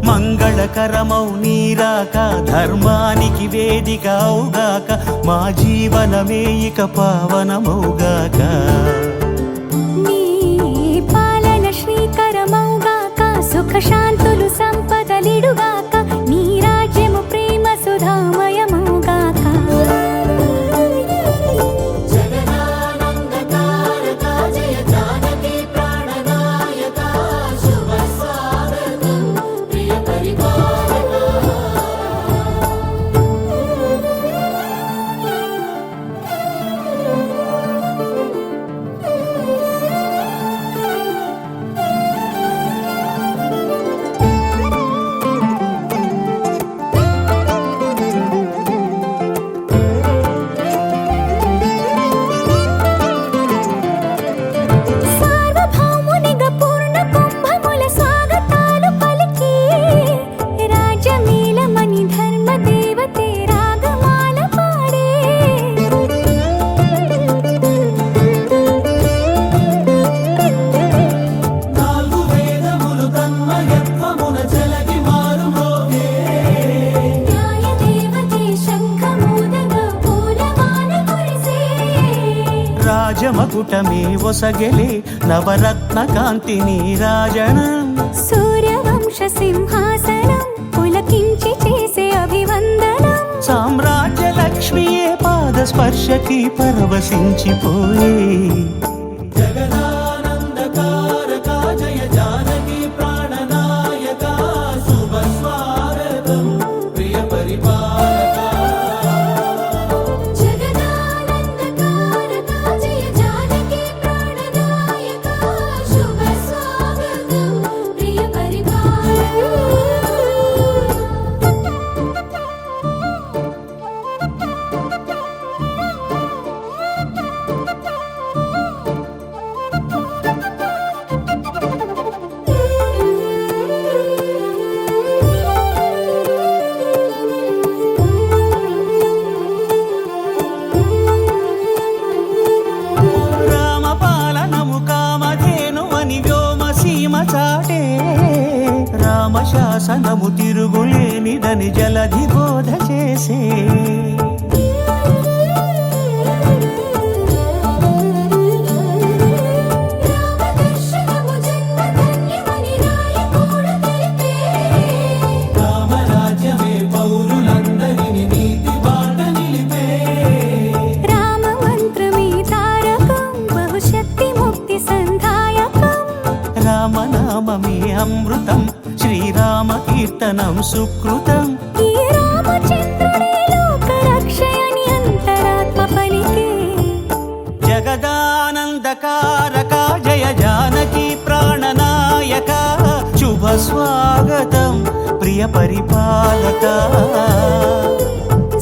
మంగళకరమౌ నీరాక ధర్మానికి వేదిక అవుగాక మా జీవనమే ఇక పావనమౌగాక నీ పాలన శ్రీకరమౌ వెలసిడుగాక, నీ రాజ్యము ప్రేమ సుధామయముగాక. జగదానందకారక జయ జానకి ప్రాణనాయక, శుభ స్వాగతం ప్రియ పరిపాలక. సార్వభౌమునిగా పూర్ణ కుంభముల స్వాగతాలు పలికి, రాజమేళమణి ధర్మ దేవతే రాగమాల పాడే. నాలుగు వేదములు తన్మయత్వమున జలగి మారు మోగే. న్యాయ దేవతే శంఖమూదగా పూలమాల కురిసే. రాజమకుటమే ఒసగెలే నవరత్న కాంతి నీరాజనం. సూర్యవంశ సింహాసనం పులకించి చేసే అభివందనం. సామ్రాజ్య లక్ష్మియే పాద స్పర్శకి పరవశించిపోయే. జగదానందకారక జయ జానకి ప్రాణనాయక, శుభ స్వాగతం ప్రియ పరిపాలక. జగదానందకారక జయ జానకి ప్రాణనాయక, శుభ స్వాగతం ప్రియ పరిపాలక. రామపాలనము కామధేను అని వ్యోమసీమ చాటే. రామశాసనము తిరుగులేనిదని జలధి బోధ చేసే. రామదర్శనము జన్మధన్యమని రాయకూడ తెలిపే. రామరాజ్యమే పౌరులందరిని నీతి బాట నిలిపే. రామ మంత్రమే తారకం, బహుశక్తి ముక్తి సంధాయకం. రామనామమే అమృతం, శ్రీరామ కీర్తనం సుకృతం. ఈ రామచంద్రుడే లోక రక్షయని అంతరాత్మ పలికే. జగదానందకారక జయ జానకి ప్రాణనాయక, శుభ స్వాగతం ప్రియ పరిపాలక.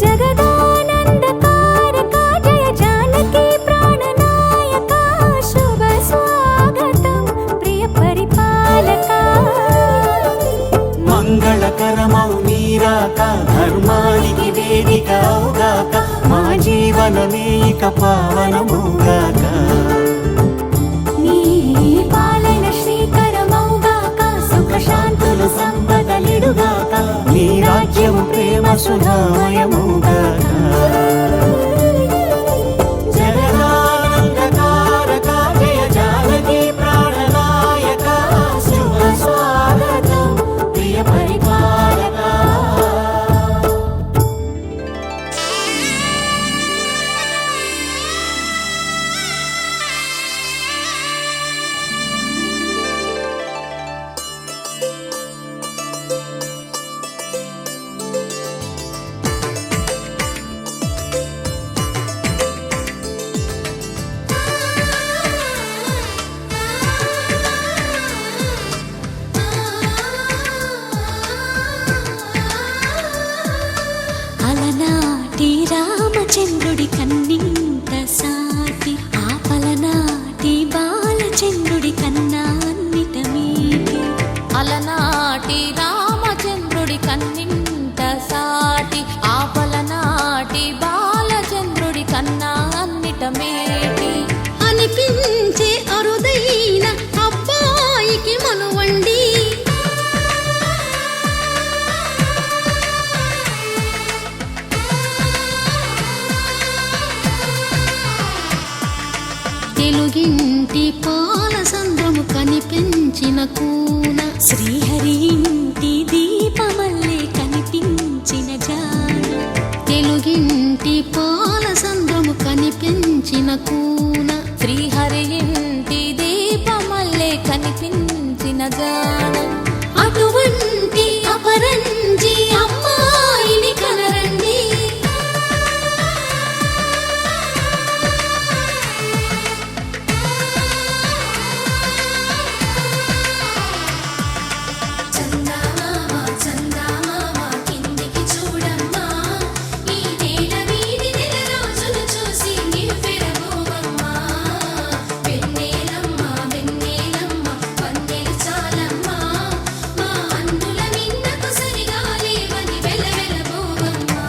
జగదానందకారక జయ జానకి ప్రాణనాయక, శుభ స్వాగతం ప్రియ పరిపాలక. మంగళకరమౌ నీరాక, ధర్మానికి వేదిక అవుగాక, మా జీవనమే ఇక పావనముగాక. నీ పాలన శ్రీకరమౌగాక, సుఖ శాంతులు సంపదలిడుగాక, నీ రాజ్యము ప్రేమ సుధామయముగాక. జగదానందకారక జయ జానకి ప్రాణనాయక, శుభ స్వాగతం ప్రియ పరిపాలక. అలనాటి రామచంద్రుడి కన్నింత సాటి, ఆపలనాటి బాలచంద్రుడి కన్నా అన్నిట మీటి. అలనాటి రామచంద్రుడి కన్నింట సాటి, ఆపలనాటి బాలచంద్రుడి కన్నా అన్నిట మేటి. అనిపించే అరుదైన అబ్బాయికి మనువండి, తెలుగింటి పాల సంద్రము కనిపించిన కూన, శ్రీహరి ఇంటి దీప జానం. అటువంటి అపరంజి అమ్మాయిని కనరండి. చందమామ చందమామ కిందికి చూడమ్మా, ఈ నేల వీడి నెల రోజులు చూసి నివ్వెరబోవమ్మా. వెన్నెలమ్మ వెన్నెలమ్మ వన్నెలు చాలమ్మా, మా అందుల మిన్నకు సరిగా లేవని వెలవెలబోవమ్మా.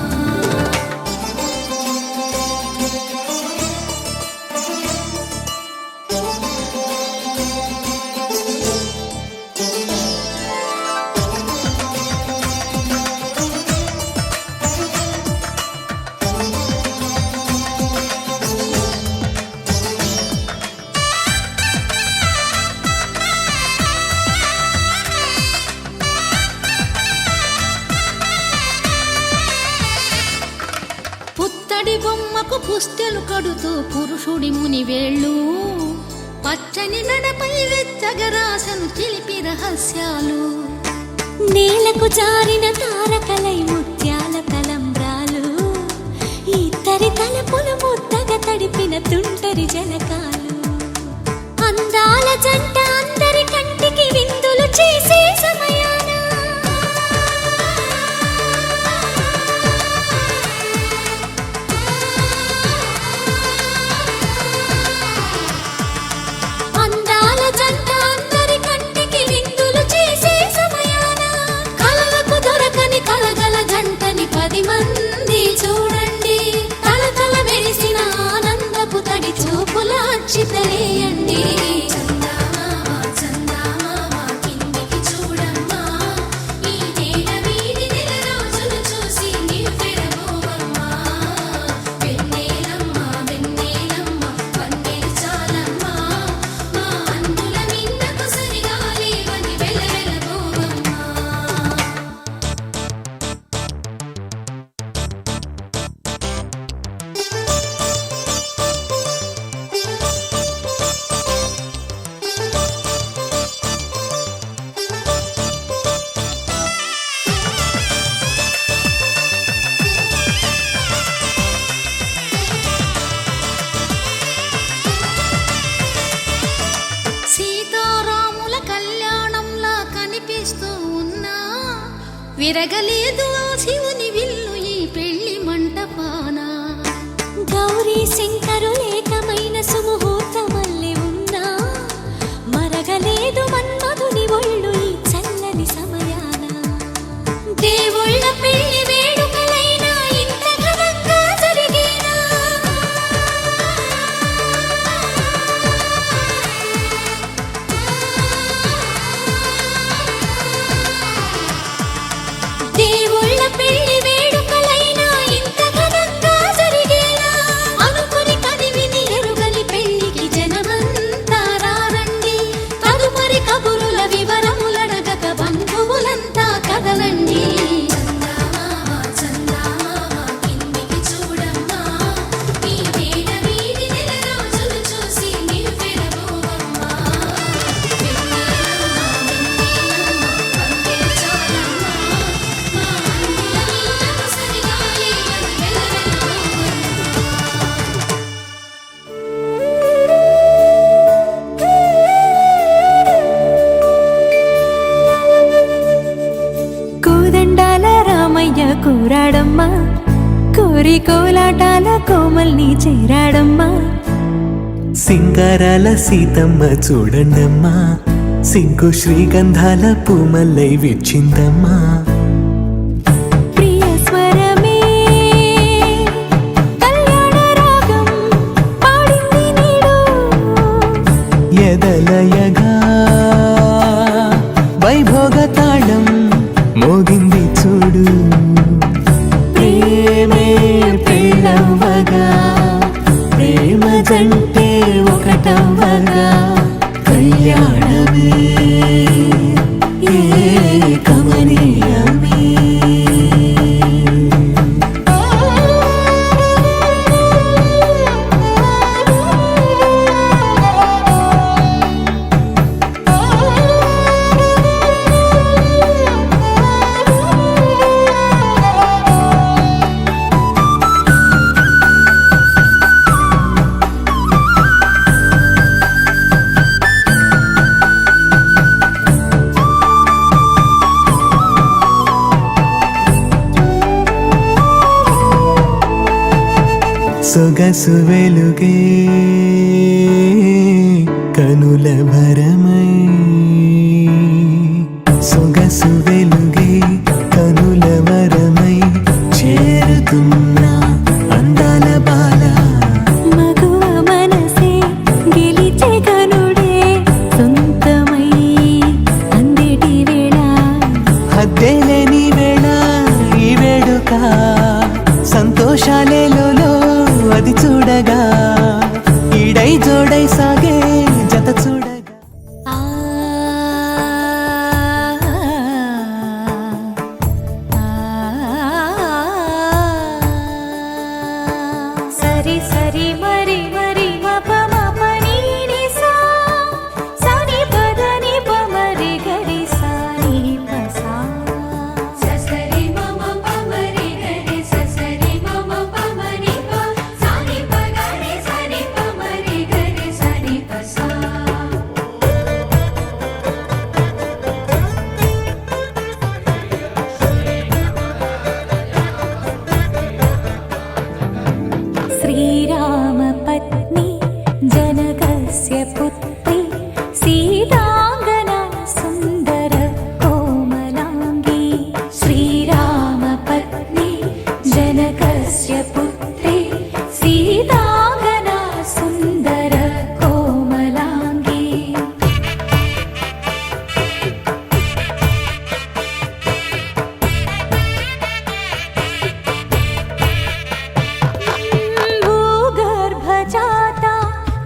పుత్తడి బొమ్మకు పుస్తెలు కడుతూ పురుషుడి ముని వేళ్ళు, పచ్చని నడపై వెచ్చగరాసను చిలిపి రహస్యాలు. నేలకు జారిన తారకలై ముత్యాల తలంబ్రాలు, ఇద్దరి తలపులు ముద్దగా తడిపిన తుంటరి జలకాలు. అందాల జంట అందరి కంటికి విందులు చేసే సమయాన అందాల జంట అందరి కంటికి విందులు చేసే సమయాన కలలకు దొరకని కలగల జంటని 10 మంది చూడండి. తలతల మెరిసిన ఆనందపు తడి చూపుల అక్షితలేయండి. చందమామ చందమామ కిందికి చూడమ్మా, ఈ నేల వీడి నెల రోజులు చూసి నివ్వెరబోవమ్మా. వెన్నెలమ్మ వెన్నెలమ్మ వన్నెలు చాలమ్మా, మా అందుల మిన్నకు సరిగా లేవని వెలవెలబోవమ్మా. సీతారాముల కళ్యాణంలా కనిపిస్తూ ఉన్నా, విరగలేదు ఆ శివుని విల్లు ఈ పెళ్లి మంటపాన. గౌరీ శంకరులేకమైన సుముహూర్తమల్లె ఉన్నా, మరగలేదు మన్మధుని ఒళ్ళు ఈ చల్లని సమయాన. దేవుళ్ళ పెళ్లి వేడుకలైనా ఇంత ఘనంగా జరిగేనా? దేవుళ్ళ పెళ్లి వేడుకలైనా ఇంత ఘనంగా జరిగేనా? అనుకుని కదివిని ఎరుగని పెళ్లికి జనమంతా రారండి. తదుపరి కబురుల వివరములడగక బంధువులంతా కదలండి. చందమామ చందమామ కిందికి చూడమ్మా, ఈ నేల వీడి నెల రోజులు చూసి నివ్వెరబోవమ్మా. వెన్నెలమ్మ వెన్నెలమ్మ వన్నెలు చాలమ్మా, మా అందుల మిన్నకు సరిగా లేవని వెలవెలబోవమ్మా. కోదండాల రామయ్య కూరాడమ్మా, కోరి కోలాటాల కోమల్ని చేరాడమ్మా. సింగారాల సీతమ్మ చూడండమ్మా, సింగు శ్రీగంధాల పూమల్లై విచ్చిందమ్మా. ప్రియ స్వరమే కళ్యాణ రాగం పాడింది నీడు, ఎదలయగా వైభోగ తాళం మోగింది చూడు. ప్రేమే పెళ్ళవ్వగా, ప్రేమ జంటే ఒకటవ్వగా, కళ్యాణమే కమనీయమే. సొగసు వెలుగే కనుల భరమై సొగసు వెలుగే కనుల వరమై చేరుతున్నా అందాల బాల మగువ మనసే గెలిచే కనుడే సొంతమై అందేటి వేళ హద్దేలేని వేళ ఈ వేడుక సంతోషాలేలో అది చూడగా ఈడై జోడై సాగే జత చూడగా ఆ సరి సరి మరి మరి మప మప నీ ని సా సని పద ని ప మరి గరి సా ని ప సా ససరి మమ పమరి గరి ససరి మమ పమరి ప సాని పగరి సని పమరి గరి సని పసా శ్రీరామ పత్ని జనకస్య పుత్రి సీతాంగనా సుందర కోమలాంగి శ్రీరామ పత్ని జనకస్య పుత్రి సీతాంగనా సుందర కోమలాంగి భూగర్భజాతా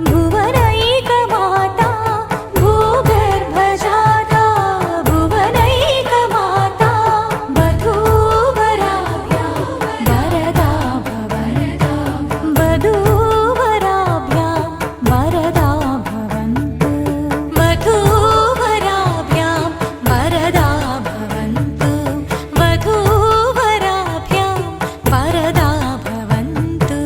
భువనైకమాతా భూగర్భజాతా భువనైకమాతా వధూవరాభ్యాం వరదా భవంతు వధూవరాభ్యాం వరదా భవంతు వధూవరాభ్యాం వరదా భవంతు వధూవరాభ్యాం వరదా భవంతు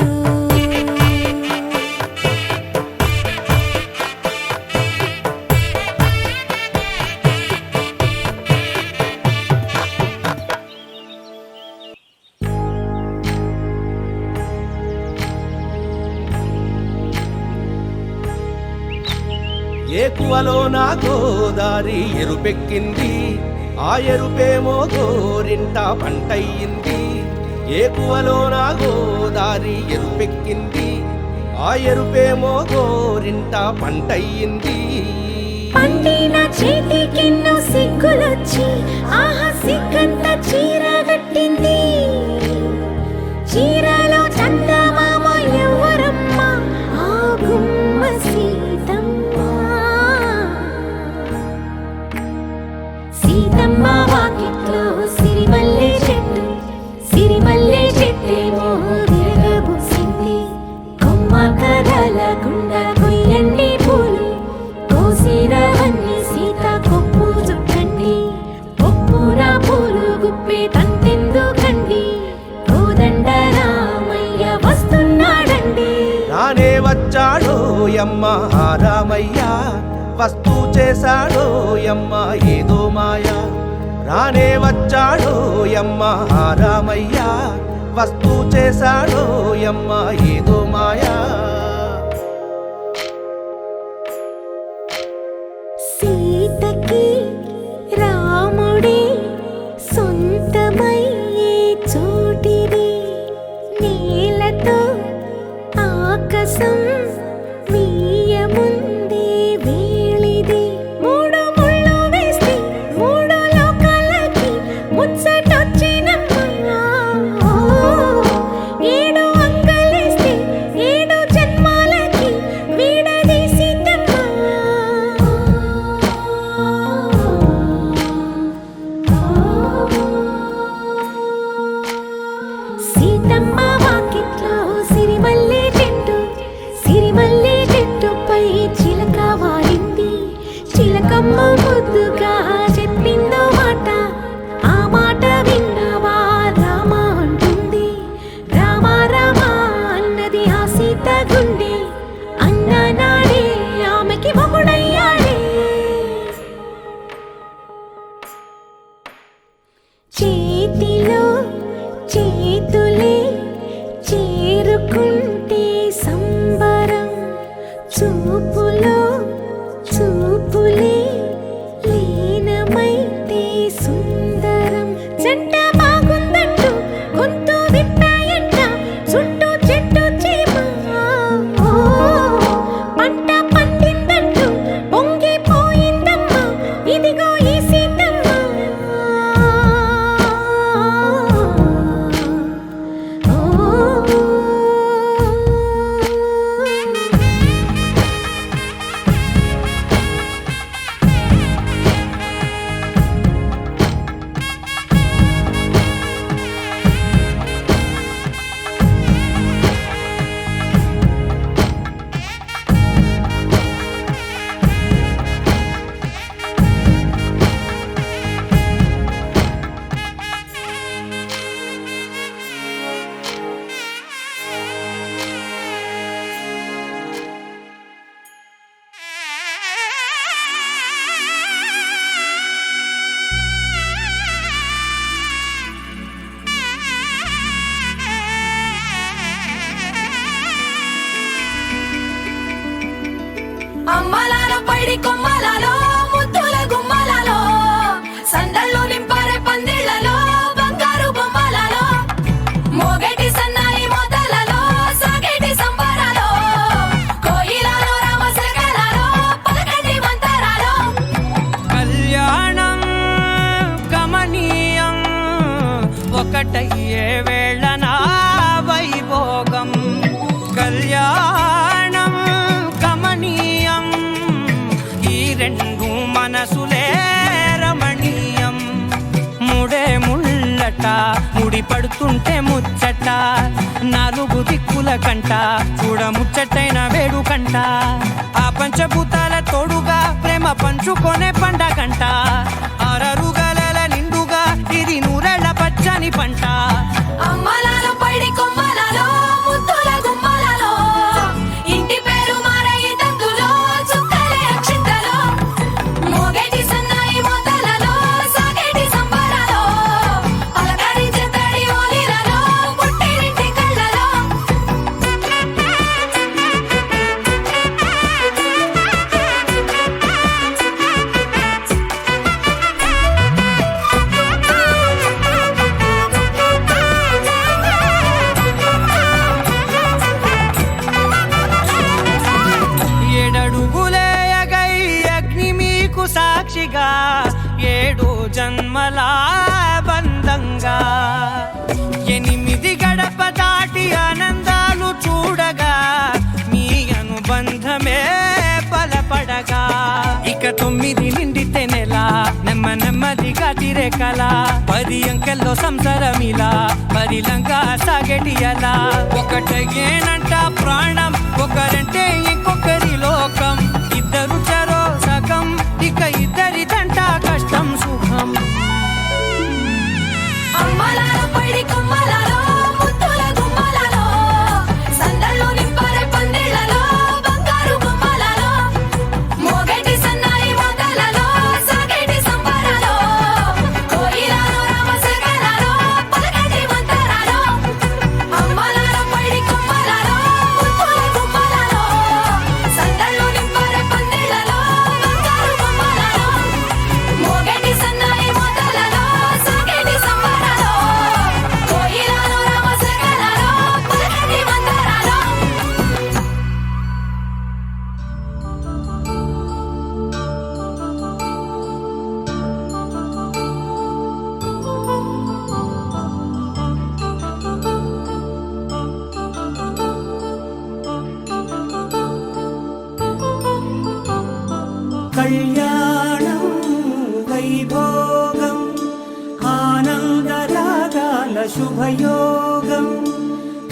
ఏకువలో నా గోదారి ఎరుపెక్కింది ఆ ఎరుపేమో గోరింట పంటయ్యింది ఏకువలో నా గోదారి ఎరుపెక్కింది ఆ ఎరుపేమో గోరింట పంటయ్యింది పండిన చేతికెన్నో సిగ్గులొచ్చి ఆహా సిగ్గంత చీర కట్టింది చీరలో చందమామ ఎవరమ్మ ఆ గుమ్మ సీతమ్మ సీతమ్మ వాకిట్లో సిరిమల్లె చెట్టేమో తిరగబూసింది కొమ్మ కదలకుండా కొయ్యండి పూలు కోసిరవన్నీ సీత కొప్పు చుట్టండి ఒప్పున పూలు గుప్పే తంతెందుకండి కోదండ రామయ్య వస్తున్నాడండి రానే వచ్చాడో యమ్మ ఆ రామయ్య వస్తూ చేశాడో యమ్మ ఏదో మాయ రానే వచ్చాడో యమ్మ ఆ రామయ్య వస్తూ చేశాడో యమ్మ ఏదో మాయా సీతకి రాముడే సొంతమయ్యే చోటిది నేలతో ఆకాశం వీయముందే వేళిది మూడు ముళ్ళు వేస్తే మూడు లోకాలకి ముచ్చటొచ్చినమ్మా ఏడు అంగలేస్తే ఏడు జన్మాలకి వీడదీసి సీతమ్మ వాకిట్లో సిరిమల్లె చెట్టుపై చిలక వాలింది చిలకమ్మ ముద్దుగా చెప్పిందో మాట ఆ మాట విన్నవా రామ అంటుంది రామ రామ అన్నది ఆ సీత గుండె అన్న నాడే ఆమెకి మొగుడయ్యాడే చేతిలో చేతులే చేరుకుంటే ఒకటయ్యే వేళనా వైభోగం కళ్యాణం కమనీయం ఈ రెండు మనసులే రమణీయం ముడే ముళ్ళట ముడి పడుతుంటే ముచ్చట నాలుగు దిక్కుల కంట చూడ ముచ్చటైన వేడుకంట ఆ పంచభూతాల తోడుగా ప్రేమ పంచుకొనే పండగంట ఆరరుగల నిండుగా ఇది నూరెళ్ళ పచ్చని పంట అమ్మలాలో పైడి కొమ్మలలో ముద్దుల గుమ్మలలో ఇంటి పేరు మారయి తందులో చుక్కలే అక్షింతలో మోగేటి సన్నాయి మోతలలో సాగేటి సంబరాలో అలకరించే తడి ఓలిలలో పుట్టినింటి కళ్ళలో ఏడడుగులేయగై అగ్ని మీకు సాక్షిగా ఏడు జన్మల బంధంగా 8 గడప దాటి ఆనందాలు చూడగా మీ అనుబంధమే బలపడగా ఇక 9 నిండితే నెల నెమ్మదిగా తిరే కల 10 అంకెల్లో సంసారమిలా పరిలంగా సాగేటి అలా ఒకటేనంట ప్రాణం ఒకరంటే ఇంకొకరి లోకం ఇద్దరు చరో సగం ఇక ఇద్దరిదంట కష్టం సుఖం అమ్మలాలో పైడి కొమ్మలలో ముద్దుల గుమ్మలలో సందళ్ళు నింపరే పందిళ్ళలో బంగారు బొమ్మలలో మోగేటి సన్నాయి మోతలలో సాగేటి సంబరాలో కోయిలలో రామశకలలో పలకటి మంతరాలో అమ్మలాలో పైడి కొమ్మలలో ముద్దుల గుమ్మలలో సందళ్ళు నింపరే పందిళ్ళలో బంగారు బొమ్మలలో మోగేటి సన్నాయి మోతలలో సాగేటి సంబరాలో కోయిలలో రామశకలలో పలకటి మంతరాలో కళ్యాణం వైభోగం ఆనందరాగాల శుభయోగం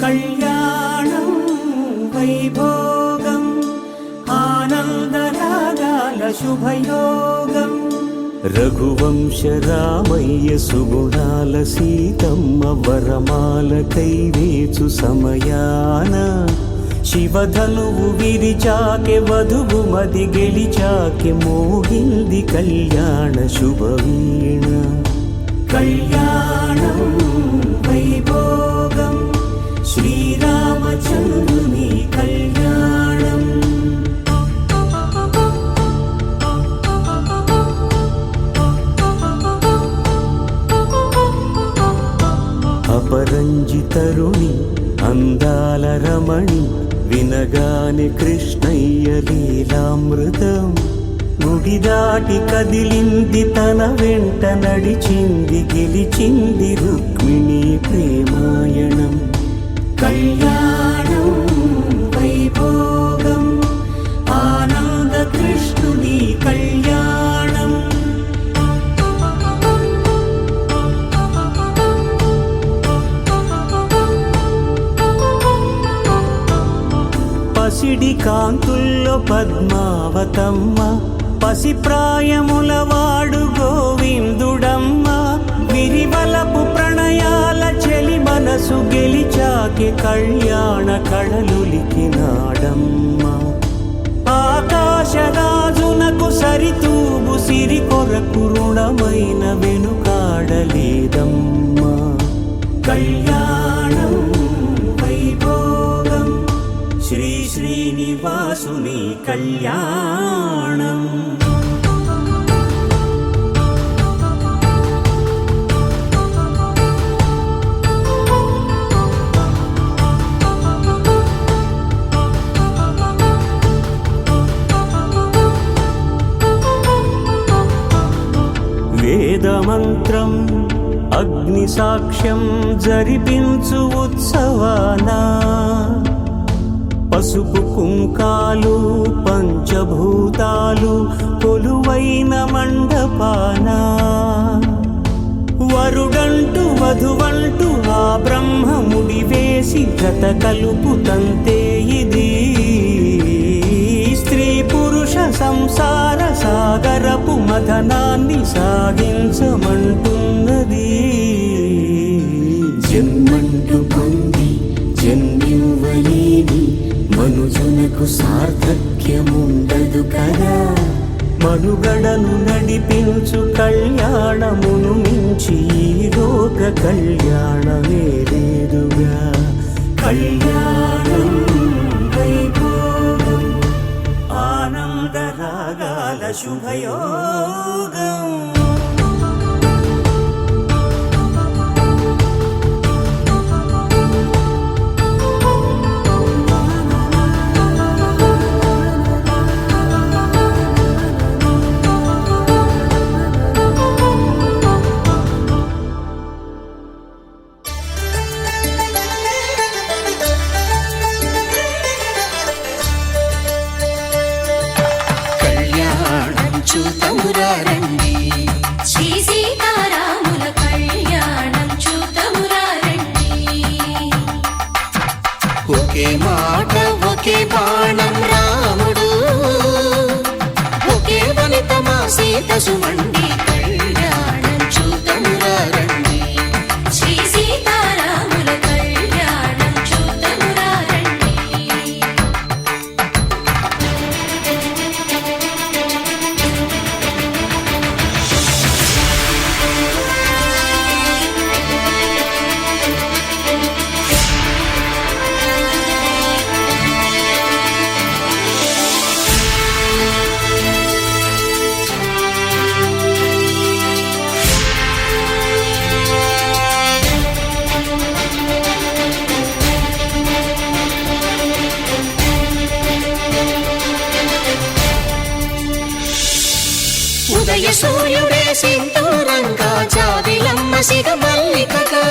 కళ్యాణం వైభోగం ఆనందరాగాల శుభయోగం రఘువంశ రామయ్య సుగుణాల సీతమ్మ వరమాల కైవేచు సమయాన శివధనువు విరిచాకె వధువు మది గెలిచాకె మోగింది కళ్యాణ శుభవీణ కళ్యాణం వైభోగం శ్రీరామచంద్రుని కళ్యాణం అపరంజి తరుణి అందాల రమణి వినగానే కృష్ణయ్య లీలామృతం గుడి దాటి కదిలింది తన వెంట నడిచింది గెలిచింది రుక్మిణి ప్రేమాయణం కళ్యాణం వైభోగం ఆనంద కృష్ణుని కళ్యాణం పసిడి కాంతుల్లో పద్మావతమ్మ పసిప్రాయముల వాడు గోవిందుడమ్మ విరివలపు ప్రణయాల చెలి మనసు గెలిచాకి కళ్యాణ కళలులికినాడమ్మ ఆకాశరాజునకు సరితూగు సిరి కొరకు రుణమైన వెనుకాడలేదమ్మా కళ్యాణం వైభోగం శ్రీ శ్రీనివాసుని కళ్యాణం వేదమంత్రం అగ్ని సాక్ష్యం జరిపించు ఉత్సవాన పసుపు కుంకాలు పంచభూతాలు కొలువైన మండపాన వరుడంటూ వధువంటూ ఆ బ్రహ్మముడి వేసి జత కలుపుతంతే ఇది స్త్రీ పురుష సంసార సాగరపు మథనాన్ని సాగించమంటున్నది. జన్మంటూ పొంది జన్మివ్వలేని మనుజునకు సార్థక్యముండదు కదా. మనుగడను నడిపించు కళ్యాణమును మించి ఈ లోక కళ్యాణమే లేదుగా. కళ్యాణం వైభోగం ఆనందరాగాల శుభయోగం. శ్రీ సీతారాముల కళ్యాణం చూతమురా రండి. ఒకే మాట ఒకే బాణం రాముడు, ఒకే వనిత మా సీత సుమండి కళ్యాణం చూతమురా రండి. శ్రీ సీతారాముల కళ్యాణం చూతమురా రండి. ఉదయ సూర్యుడే సింధూరంగా జాబిలమ్మ సిగ మల్లికగా,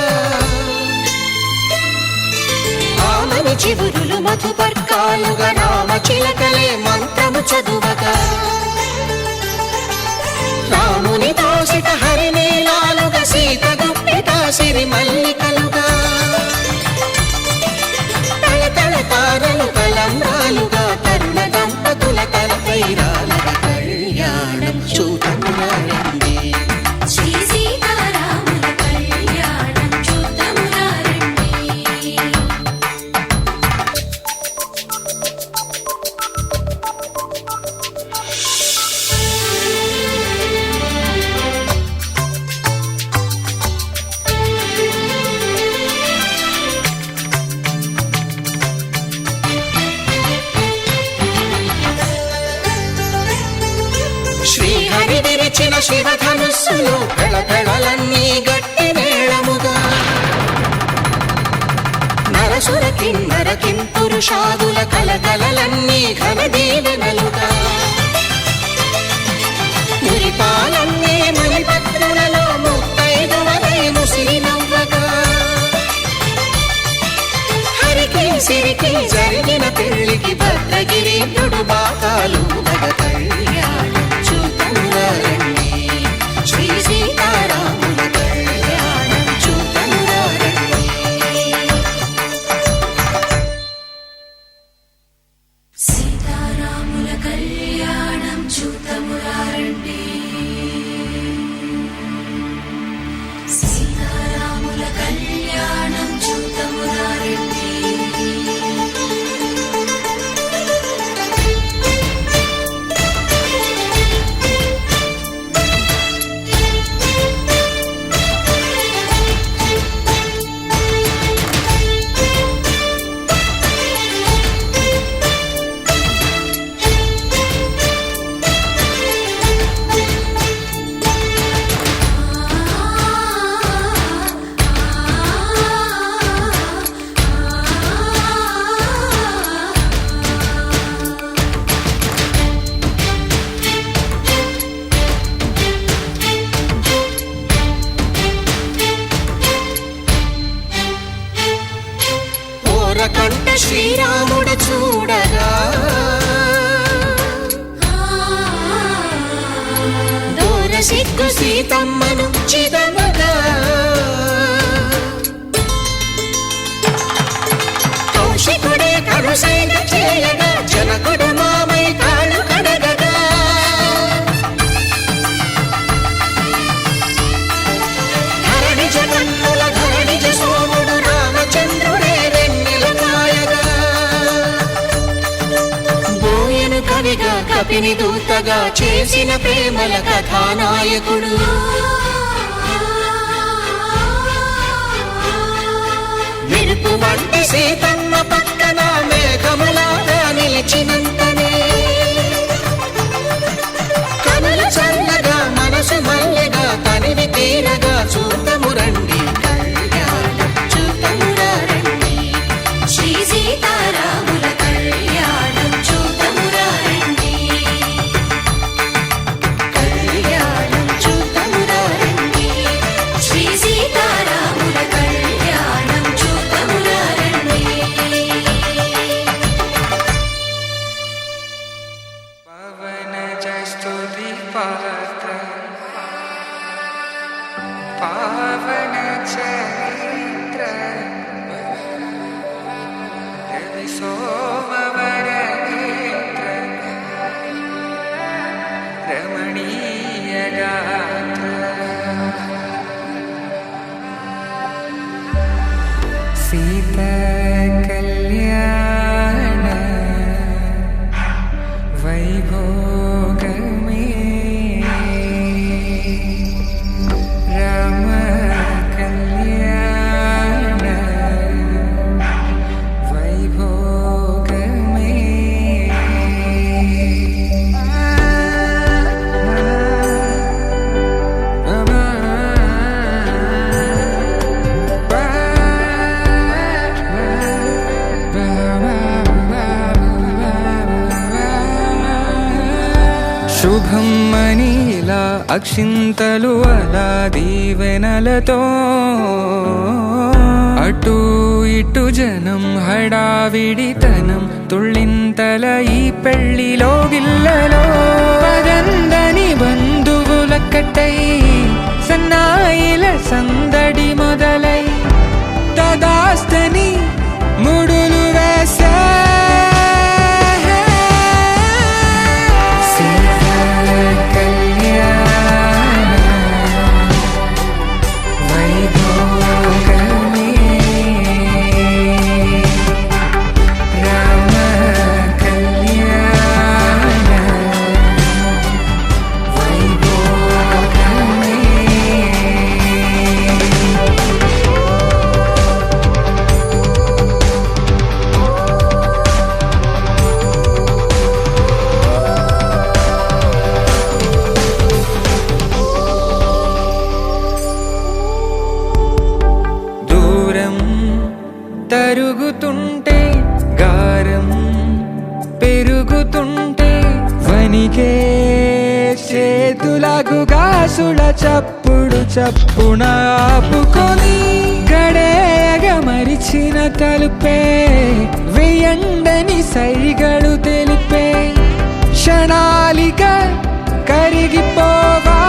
ఆమని చివురులు మధుపర్కాలుగా రామ చిలకలే మంత్రము చదువగా, రాముని దోసిట హరినీలాలుగా సీత గుప్పిట సిరి మల్లికలుగా, తళతళ తారలు కలంబ్రాలుగా తరుణ దంపతుల తలపైరాలుగా కళ్యాణం చూతమురా రండి. శ్రీ సీతారాముల కళ్యాణం చూతమురా రండి. శ్రీహరి విరిచిన శివధనుస్సులు పెళపెళలన్నీ గట్టి మేళముగా, నరసుర కిన్నర కింపురుషాదుల కలకలలన్నీ ఘన దీవెనలుగా, మురిపాలన్నీ మణిపత్రులలో ముత్తైదువలై ముసిరి నవ్వగా, హరికి సిరికి జరిగిన పెళ్లికి భద్రగిరి బాకాలు మగ కళ్యాణం చూతమురా రండి. శ్రీ సీతారాముల కళ్యాణం చూతమురా రండి. సీతారాముల కళ్యాణం చూతమురా రండి. సీతారాముల కళ్యాణం చూతమురా రండి. ముగ్గు సీతమ్మను చిదమగా కౌశికుడే కరుసైన చేయగా జనకుడు మామై కాళ్ళు కడగగా ధరణి జగన్నుల ధరణిజ సోముడు రామచంద్రుడే వెన్నెల కాయగా బోయను కవిగా కపిని దూతగా చేసిన ప్రేమల కథానాయకుడు మెరుపు వంటి సీతమ్మ పక్కన మేఘములాగా నిలిచినంతనే కనులు చల్లగా మనసు మల్లెగా తనివి తీరగా చూతము రండి కళ్యాణం చూతమురా రండి శ్రీ సీతారాముల కళ్యాణం చూతమురా రండి కళ్యాణం చూతమురా రండి శ్రీ సీతారాముల కళ్యాణం చూతమురా రండి పవన జస్తుతి పాత్ర పావన చరిత్ర రవి సోమవర నేత్ర రమణీయ గాత్ర సీత కళ్యాణ వైభోగమే రామ కళ్యాణ వైభోగమే శుభం మనీలా అక్షింతలు అలా దీవెనలతో అటు ఇటు జనం హడావిడితనం తుళ్ళింతల ఈ పెళ్లిలో గిల్లలో పదందని బంధువులక్కటై సన్నాయిల సందడి మొదలై తదాస్తని ముడులు వేసా తరుగుతుంటే గారం పెరుగుతుంటే వనికే చేతులకు గాసుల చప్పుడు చప్పున ఆపుకొని గడేయగ మరిచిన తలుపే వెయ్యండని సైగడు తెలిపే క్షణాలిక కరిగిపోవా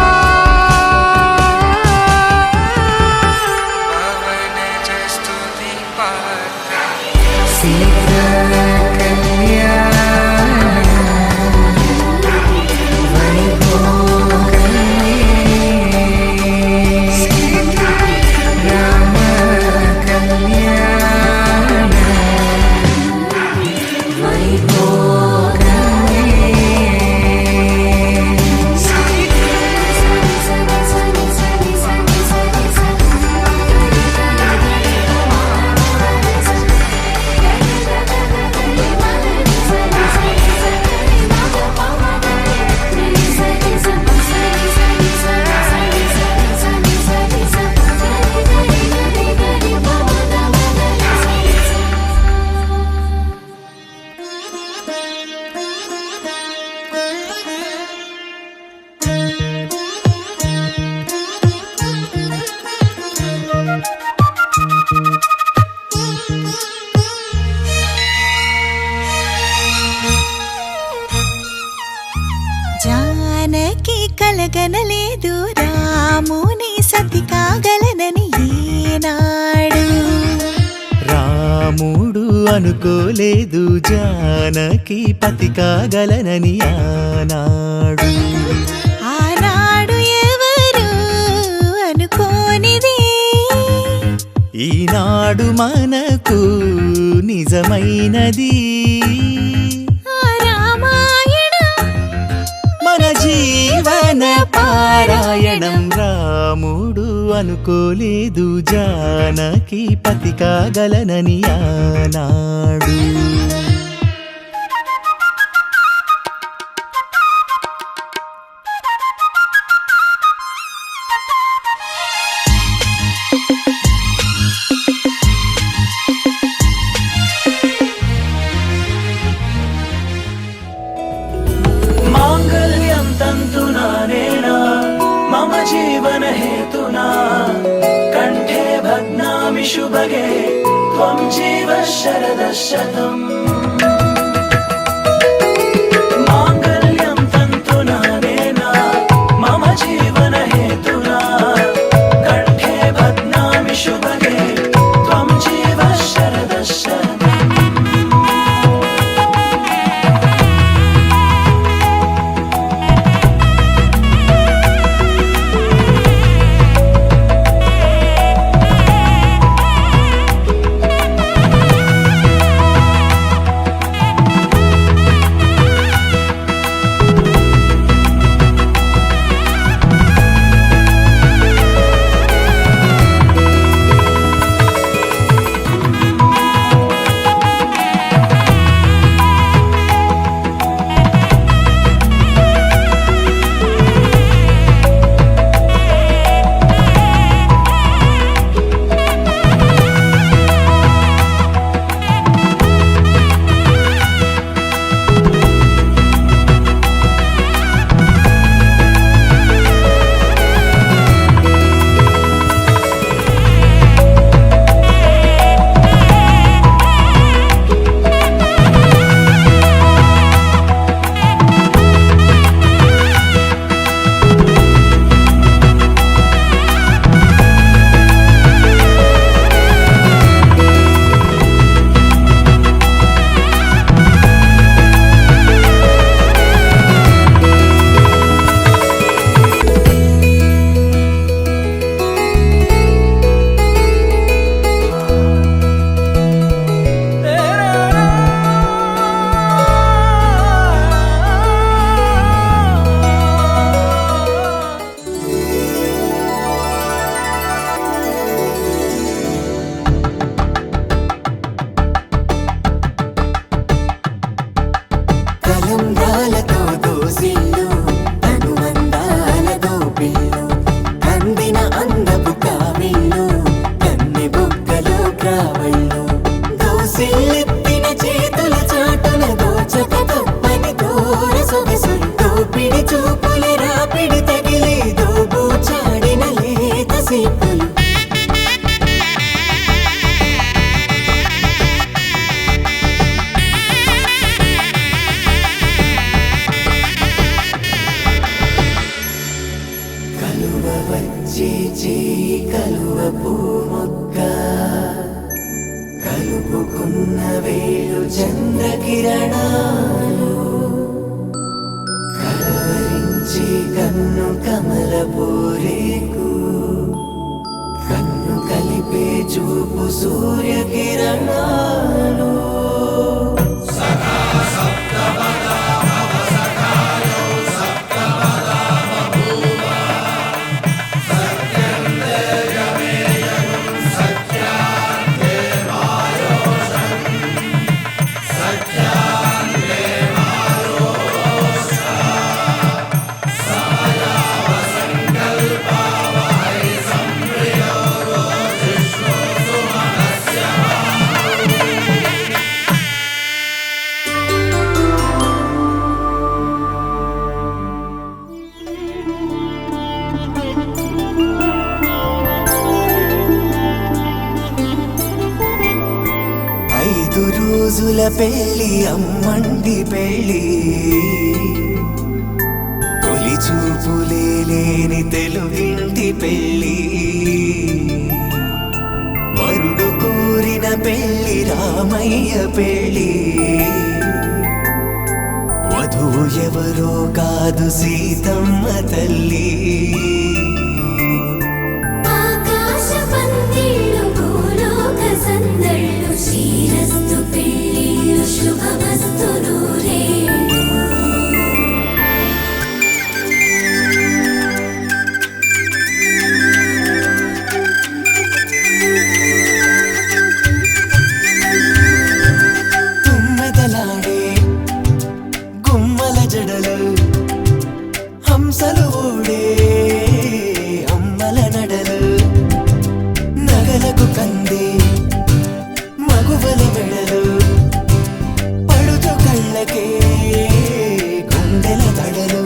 అనుకోలేదు జానకి పతి కాగలనని ఆనాడు. ఆనాడు ఎవరు అనుకోనిది ఈనాడు మనకు నిజమైనది. మన జీవన పారాయణం రాముడు అనుకోలేదు జానకి పతి కాగలనని ఆనాడు. మాంగళ్యం తంతునానేనా మమ జీవన హేతునా కంఠే భగ్నామి శుభగే త్వం జీవ శరదశతం. మాంగళ్యం తంతునానేనా మమ జీవన హేతునా కంఠే భగ్నామి శుభగే త్వం జీవ శరదశతం. కలుపుకున్న వేళు చంద్రకిరణాలు కలవరించి కన్ను కమలపూరేకు కన్ను కలిపే చూపు సూర్యకిరణాలు రోజుల పెళ్ళి అమ్మండి పెళ్ళి తొలి చూపులే లేని తెలుగింటి పెళ్ళి వరుడు కోరిన పెళ్ళి రామయ్య పెళ్ళి వధువు ఎవరో కాదు సీతమ్మ తల్లి ఆకాశ పందిళ్ళు భూలోక సందళ్ళు శ్రీరస్తు పెళ్ళిళ్ళు శుభమస్తు నూరేళ్ళు తుమ్మెదలాడే గుమ్మల జడలు హంసలు ఊడే అమ్మల నడలు నగలకు కంది మగువల మెడలు పడుచు కళ్ళకే గుండెల తడలు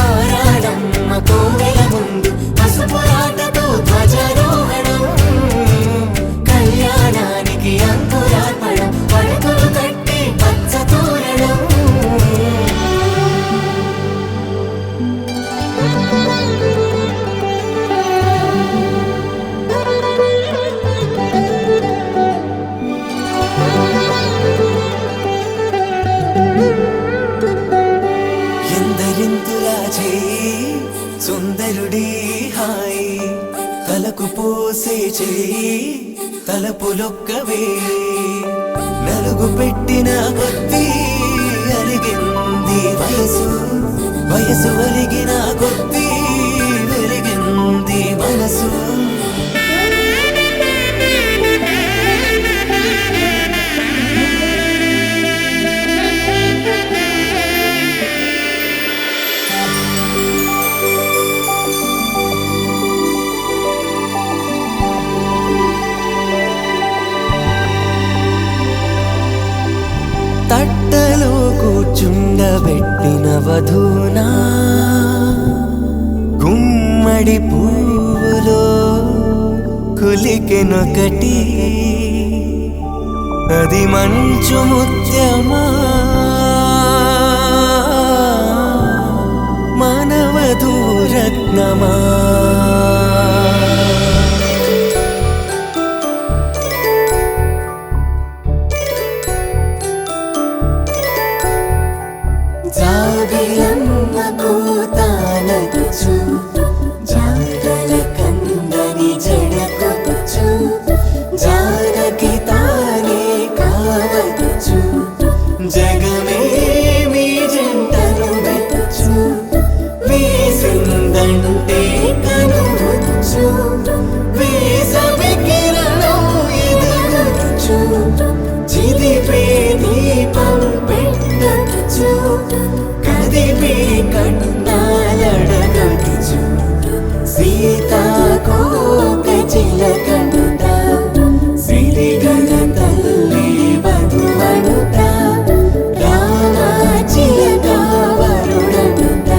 ఆరాడమ్మ కోవెల ముందు పసుపురాటతో ధ్వజారోహణం కళ్యాణానికి అంకురార్పణం పడకలు కట్టి పచ్చ తోరణం ఎందరింతులా చేయి సుందరుడి హాయి తలకు పోసే చేయి తలపులొక్కవే నలుగు పెట్టిన కొద్దీ అలిగింది వయసు వయసు అలిగిన కొద్దీ వెలిగింది మనసు తట్టలో కూర్చుండబెట్టిన వధూనా గుమ్మడి పువ్వులో కులికెనొకటి అది మంచు ముత్యమా మానవధూరత్నమా జాబిలమ్మ కూతానదుచు జాడల కందని జడకొచ్చు జానకి తానే కావదుచు జగమే మీ జంటను వెతుచు వేసిందంటే కనువచ్చు వేసవి కిరణం ఎదురొచ్చు చిదిపే దీపం పెట్టచ్చు కదిపే కన్నాలడగచ్చు సీతాకోక చిలకనుట సిరిగల తల్లి వధువనుట రామ చిలక వరుడనుట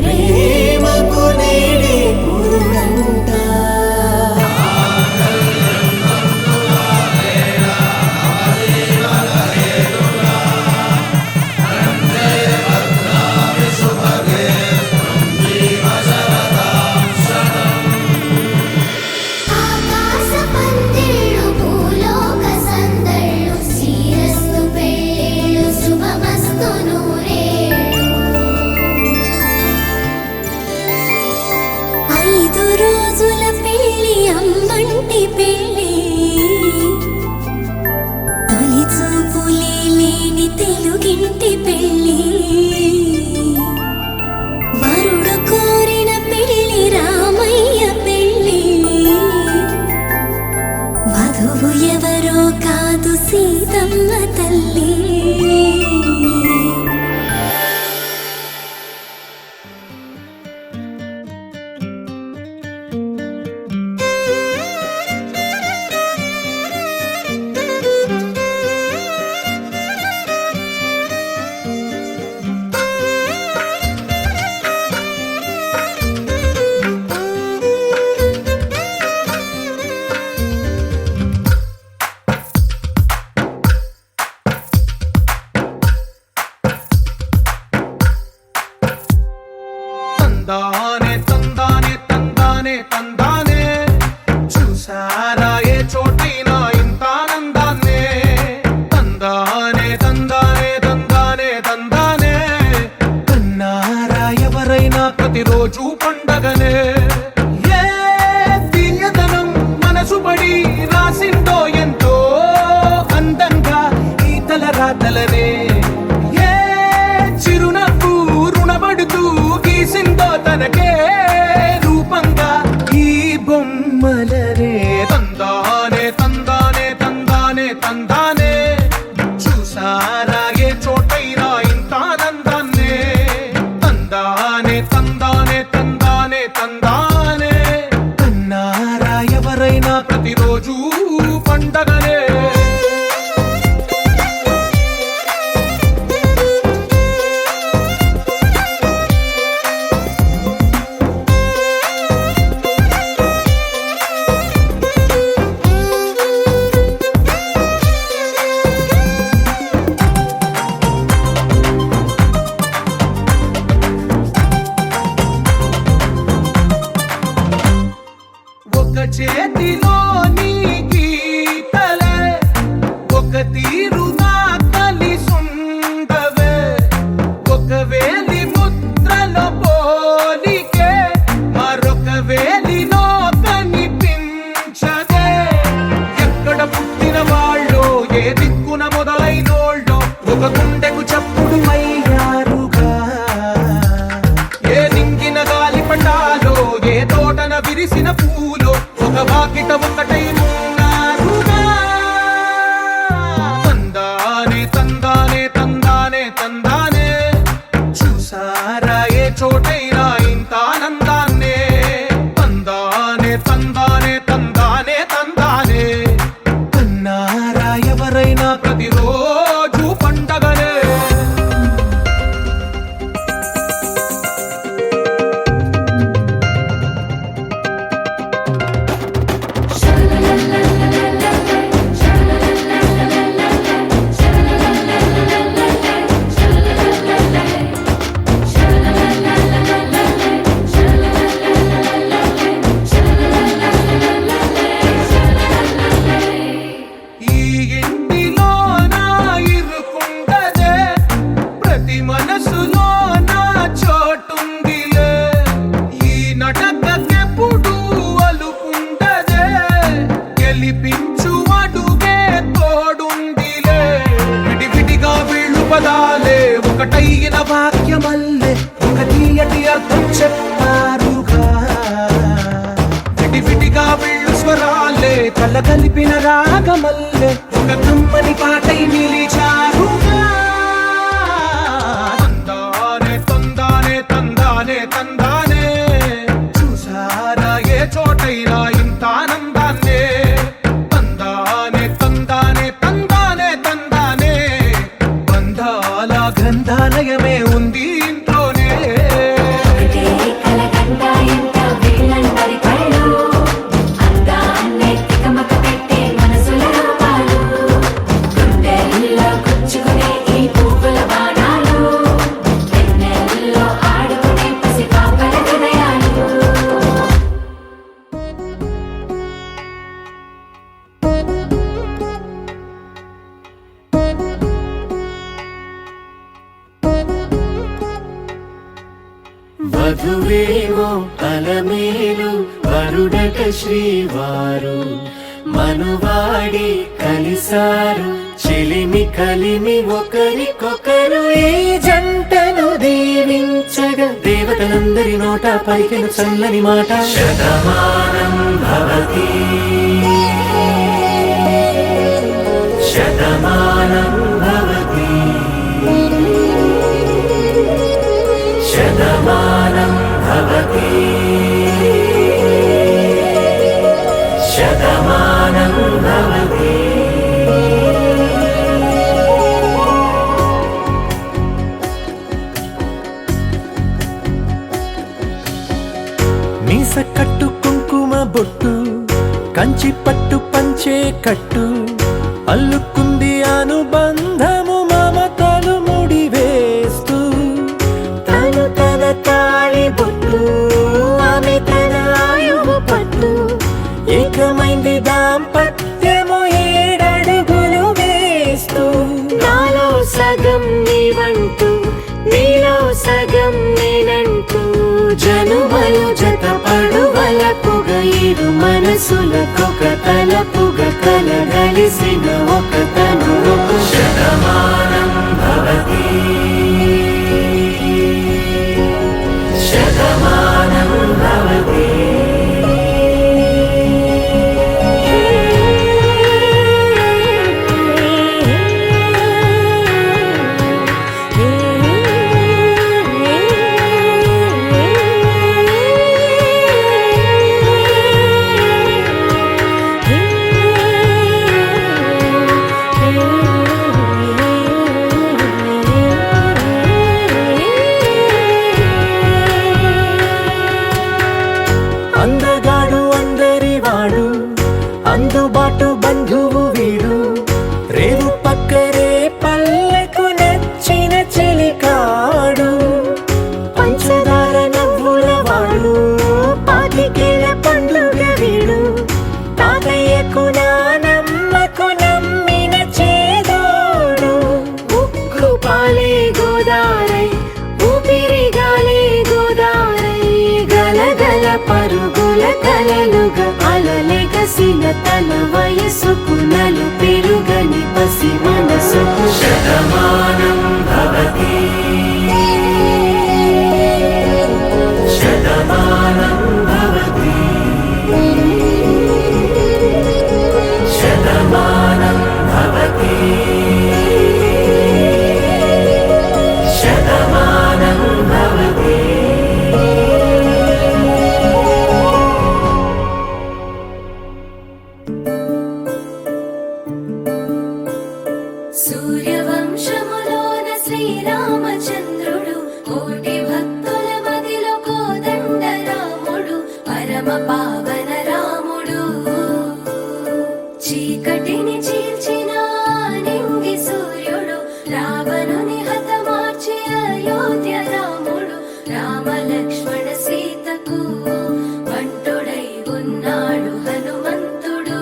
ప్రేమకు నేడే పురుడంట ఆకాశ పందిళ్ళు భూలోక సందళ్ళు శ్రీరస్తు పెళ్ళిళ్ళు శుభమస్తు నూరేళ్ళు 5 రోజుల పెళ్ళి అమ్మంటి పెళ్ళి తొలి చూపులే లేని తెలుగింటి పెళ్ళి వరుడు కోరిన పెళ్ళి రామయ్య పెళ్ళి వధువు ఎవరో కాదు సీతమ్మ తల్లి తందానే తందానే తందానే తందానే చూసారా ఏ చోటైనా ఇంత పండగనే ఏ తీయదనం మనసు పడి రాసిందో ఎంతో అందంగా ఈ తలరాతలనే ఏ చిరునవ్వు రుణపడుతూ గీసిందో తనకే రూపంగా ఈ బొమ్మలనే తందానే తందానే తందానే తందానే చూసారా ఏ చోటైనా ఇంత ఆనందాన్నే తందానే తందానే తందానే తందానే కన్నారా ఎవరైనా ప్రతిరోజు పండగనే ఒక చేతిలో నీ గీతలే ఒక తీరుగా కలిసుండవే ఒక వేలి ముద్రలో పోలికే మరొక వేలిలో కనిపించదే ఎక్కడ పుట్టిన వాళ్ళో ఏ దిక్కున మొదలైనోళ్ళో ఒక గుండెకు చప్పుడు అయ్యారుగా ఏ నింగిన గాలి పటాలో ఏ తోటన విరిసిన పూలో ఒక వాకిట ఒకటై ఉన్నారుగా తందానే తందానే తందానే తందానే చూసారా ఏ చోటైనా ఇంత ఆనందాన్నే తందానే తందానే తందానే తందానే కన్నారా ఎవరైనా ప్రతిరోజు పండగనే ఈ ఇంటిలో నా ఇరుకుండదే ప్రతి మనసులో నా చోటుందిలే ఈ నటకెప్పుడు అలుకుండదే గెలిపించు అడుగే తోడుందిలే విడివిడిగా వీళ్ళు పదాలే ఒకటైన వాక్యమల్లే ఒక తీయటి అర్థం చెప్పారుగా విడివిడిగా వీళ్ళు స్వరాలే కళ్ళ కలిపిన రాగమల్లే ఒక కమ్మని పాటై నిలిచారుగా తందానే తందానే తందానే తందానే చూసారా ఏ చోటైనా ఇంత ఆనందాన్నే తందానే తందానే తందానే తందానే బంధాల గ్రంథాలయమే ఉంది ఇంట్లోనే కలకండ ఎంత వీళ్ళందరి కళ్ళు అందాన్నే తికమక పెట్టే మనసుల రూపాలు గుండెల్లో గుచ్చుకునే ఈ పువ్వుల బాణాలు వెన్నెల్లో ఆడుకునే పసిపాపల హృదయాలు వధువేమో అలమేలు వరుడట శ్రీవారు మనువాడి కలిసారు చెలిమి కలిమి ఒకరికొకరు ఈ జంటను దీవించగా దేవతలందరి నోట పలికిన చల్లని మాట శతమానం భవతి శతమానం భవతి శతమానం భవతి శతమానం భవతి మీస కట్టు కుంకుమ బొట్టు కంచి పట్టు పంచే కట్టు అల్లుకుంది అనుబంధము మమతలు ముడివేస్తూ తను తన తాళి బొట్టు ఆమె తన ఆయువు పట్టు ఏకమైంది దాంపత్యము 7 అడుగులు వేస్తూ నాలో సగం నీవంటూ నీలో సగం నేనంటూ జనుమలు జత ఇరు మనసులకొక తలపుగా కలగలిసిన ఒక తను శతమానం భవతి శతమానం భవతి అందగాడు అందరివాడు అందుబాటు బంధువు వీడు రేవు పక్కరే పల్లెకు నచ్చిన చెలికాడు పంచదార నవ్వుల వాడు పాతికేల పండుగ వీడు తాతయ్యకు నానమ్మకు నమ్మిన చేదోడు ఉక్కు పాలే గోదారై ఊపిరిగాలే గోదారై గలగల పరుగుల కలలుగా అలలెగసిన తన వయసుకు నలు పెరుగని పసి మనసుకు శతమానం భవతి శతమానం భవతి శతమానం భవతి శతమానం భవతి సూర్యవంశములోన శ్రీరామచంద్రుడు కోటి భక్తుల మదిలో కోదండ రాముడు పరమ పావన రాముడు చీకటిని చీల్చిన నింగి సూర్యుడు రావణుని హతమార్చి అయోధ్య రాముడు రామ లక్ష్మణ సీతకు వంటుడై ఉన్నాడు హనుమంతుడు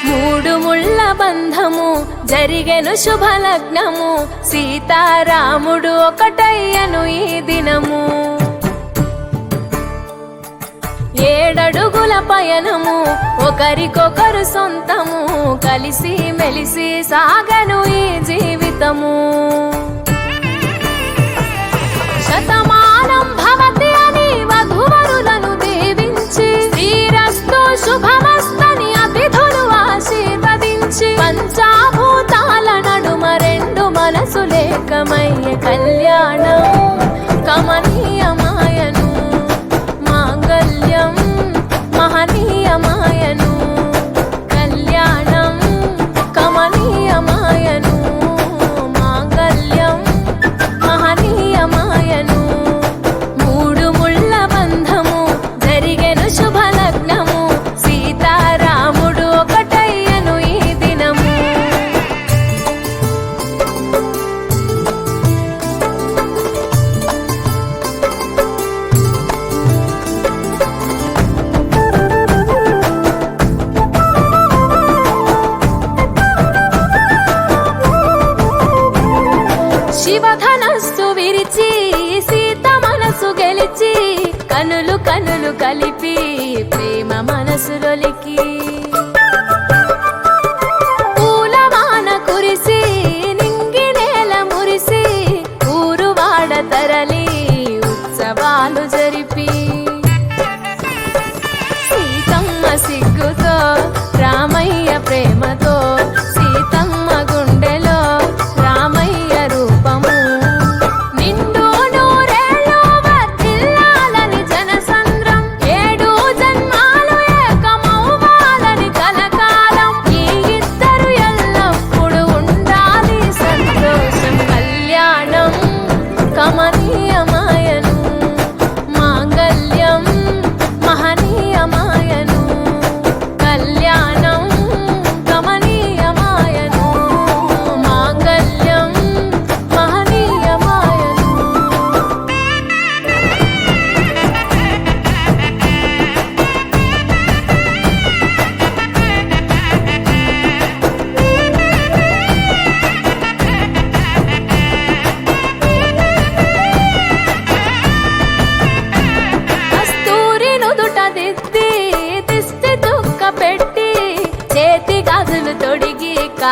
మూడు ముళ్ళ బంధము జరిగెను శుభలగ్నము సీతారాముడు ఒకటయ్యను ఈ దినము 7 అడుగుల పయనము ఒకరికొకరు సొంతము కలిసి మెలిసి సాగను ఈ జీవితము శతమానం భవతి అని వధువరులను దీవించి శ్రీరస్తు శుభమస్తని అతిథులు ఆశీర్వదించి పంచాభూతాల నడుమ 2 మనసులేకమయ్యే కళ్యాణం కమనీయమాయను మాంగళ్యం మహనీయమాయను కళ్యాణం కమనీయమాయను మాంగళ్యం మహనీయమాయను 3 ముళ్ళ బంధము జరిగెను శుభలగ్నము సీతారాముడు ఒకటయ్యను ఈ దినము శివధనస్సు విరిచి సీత మనసు గెలిచి కనులు కనులు కలిపి ప్రేమ మనసులొలికి పూలవాన కురిసి నింగి నేల మురిసి ఊరువాడ తరలి ఉత్సవాలు జరిపి సీతమ్మ సిగ్గుతో రామయ్య ప్రేమతో సీతమ్మ గుండెలో రామయ్య రూపము నిండు నూరేళ్ళు వర్ధిల్లాలని జనసంద్రం 7 జన్మాలు ఏకమవ్వాలని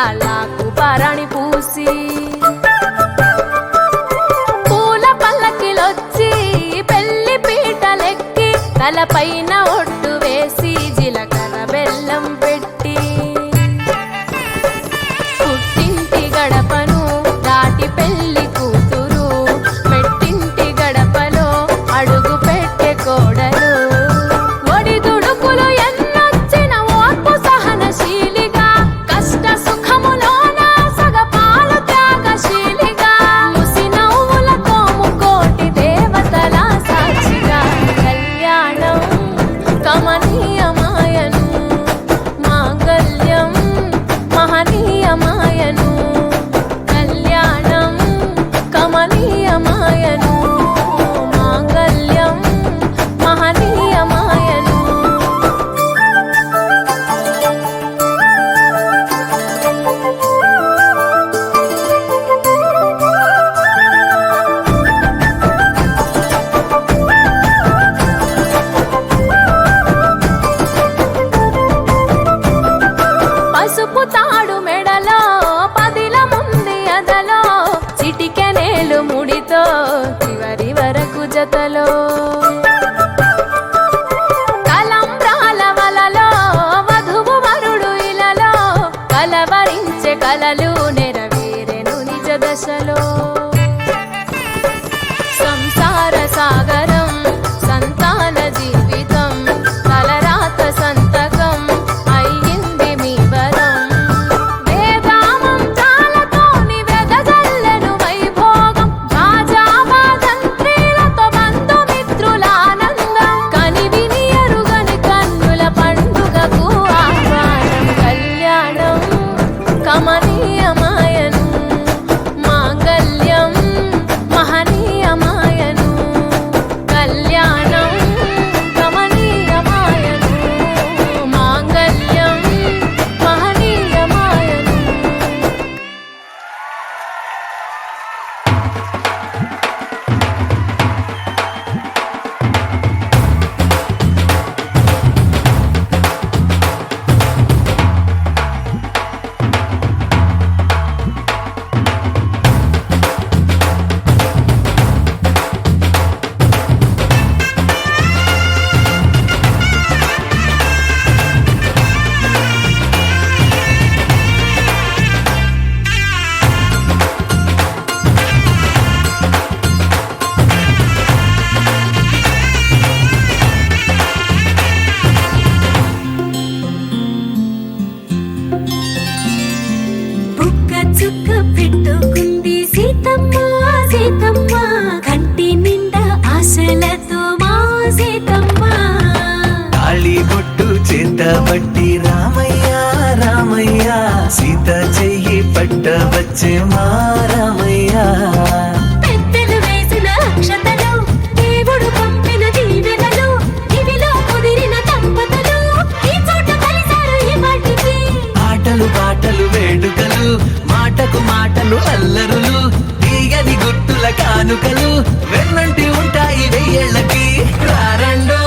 కాళ్ళకు పరణి పూసి పూల పల్లకిలొచ్చి పెళ్లి పీటలెక్కి తలపైన ఒట్టు వేసి జీలకర్ర బెల్లం పెట్టి పుట్టింటి గడపను దాటి పెళ్లి కూతురు మెట్టింటి గడపలో అడుగు పెట్టే కోడలు ఒడిదుడుకులు ఎన్నొచ్చిన ఓర్పు సహనశీలిగా కష్ట సుఖములోన సగపాలు త్యాగశీలిగా ముసి నవ్వులతో ముకోటి దేవతల సాక్షిగా కళ్యాణం కమనీయమాయను మాంగళ్యం మహనీయమాయను కళ్యాణం కమనీయమాయను మాంగళ్యం మహనీయమాయను పసుపు తాడు మెడలో పదిల ముంది అదలో చిటికెనేలు ముడితో చివరి వరకు జతలో కలంబ్రాల వలలో వధువు వరుడు ఇలలో కలవరించే కలలు నెరవేరెను నిజ దశలో సంసార సాగరం సంతాన జీవితం తలరాత సంతకం అయ్యింది మీ వరం వేదామం చాలతోని వెదజల్లెను వైభోగం రాజావాదంత్రీలతో బంధుమిత్రుల ఆనందం కనివిని ఎరుగని కన్నుల పండుగకు ఆహ్వానం కళ్యాణం కమనీయమాయను మాంగళ్యం మహనీయమాయను కళ్యాణం కమనీయమాయను మాంగళ్యం మహనీయమాయను బుక్క చుక్క పెట్టుకుంది సీతమ్మ సీతమ్మ కంటి నిండా ఆశలతో మా సీతమ్మ తాళి బొట్టు చేతబట్టి రామయ్య రామయ్య సీత చెయ్యి పట్ట వచ్చే మా రామయ్య పెద్దలు వేసిన అక్షతలు దేవుడు పంపిన దీవెనలు ఇవిలో కుదిరిన దంపతులు ఈ చోట కలిశారు ఈ వాటికి ఆటలు పాటలు వేడుకలు మాటకు మాటలు అల్లరులు తీయని గుర్తుల కానుకలు వెన్నంటి ఉంటాయి వెయ్యేళ్ళకి రారండో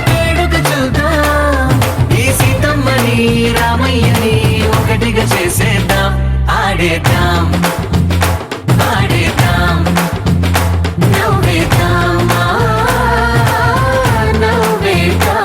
వేడుక చూద్దాం ఈ సీతమ్మని రామయ్యని ఒకటిగా చేసేద్దాం ఆడేద్దాం ఆడేద్దాం నవ్వేద్దాం నవ్వేద్దాం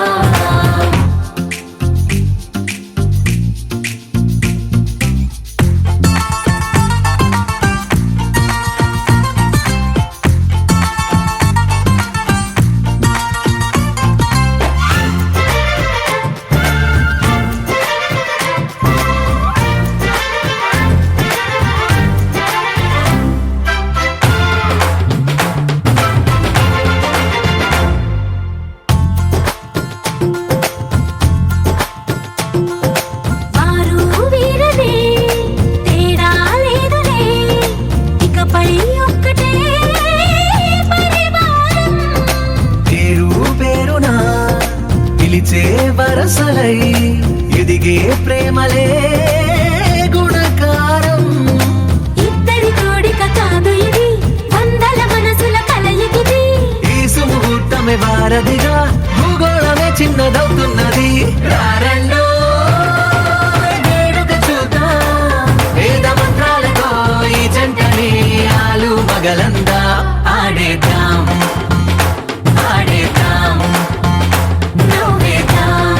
వారు వీరనే తేడా లేదులే ఇకపై ఒక్కటే పరివారం పేరు పేరునా పిలిచే వరసలై ఎదిగే ప్రేమలే గుణకారం ఇద్దరి కోడిక కాదు ఇది వందల మనసుల కలయికిది ఈ సుముహూర్తమే వారధిగా భూగోళమే చిన్నదవుతున్నది రారండో వేడుక పగలందా ఆడేద్దాం ఆడేద్దాం నవ్వేద్దాం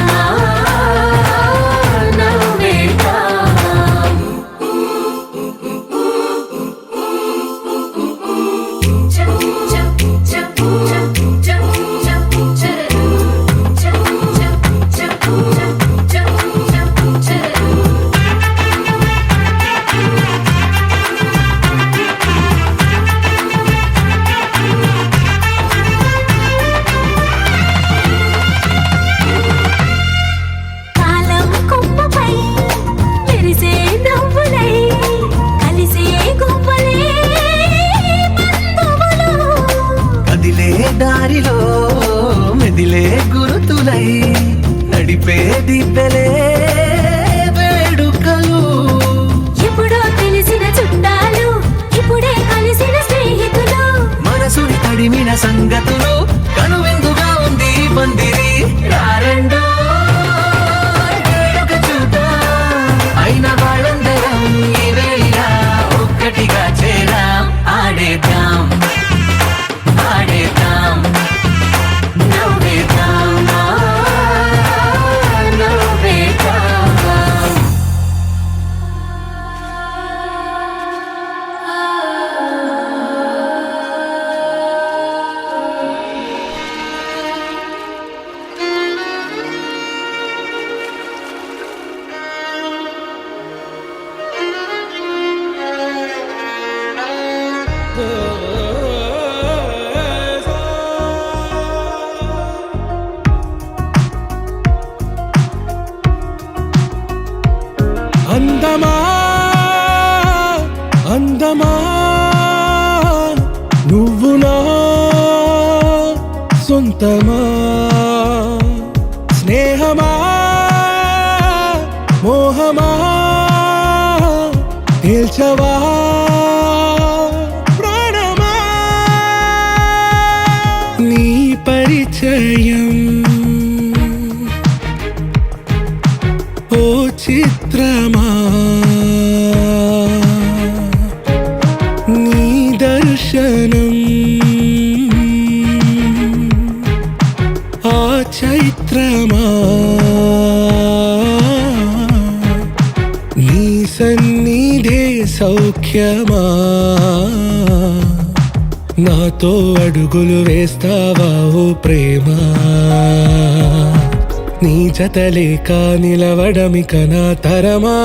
నవ్వేద్దాం కాలం కొమ్మపై మెరిసే నవ్వులై కలిసే గువ్వలే బంధువులు కదిలే దారిలో మెదిలే గురుతులై నడిపే దిబ్బెలే వేడుకలు ఎప్పుడో తెలిసిన చుట్టాలు ఇప్పుడే కలిసిన స్నేహితులు మనసుని తడిమిన సంగతులు కనువిందుగా ఉంది ఈ పందిరి రారండో వేడుక చూద్దాం అయిన వాళ్ళందరం ఈ వేళ ఒక్కటిగా చేరాం ఆడేద్దాం ఆడేద్దాం నవ్వేద్దాం నవ్వేద్దాం అందమా అందమా నువ్వు నా సొంతమా స్నేహమా మోహమా తేల్చవా ప్రాణమా నీ పరిచయం ఓ చిత్రమా నీ దర్శనం ఆ చైత్రమా నీ సన్నిధే సౌఖ్యమా నాతో అడుగులు వేస్తావా ఓ ప్రేమ నీ జతలేక నిలవడమిక నా తరమా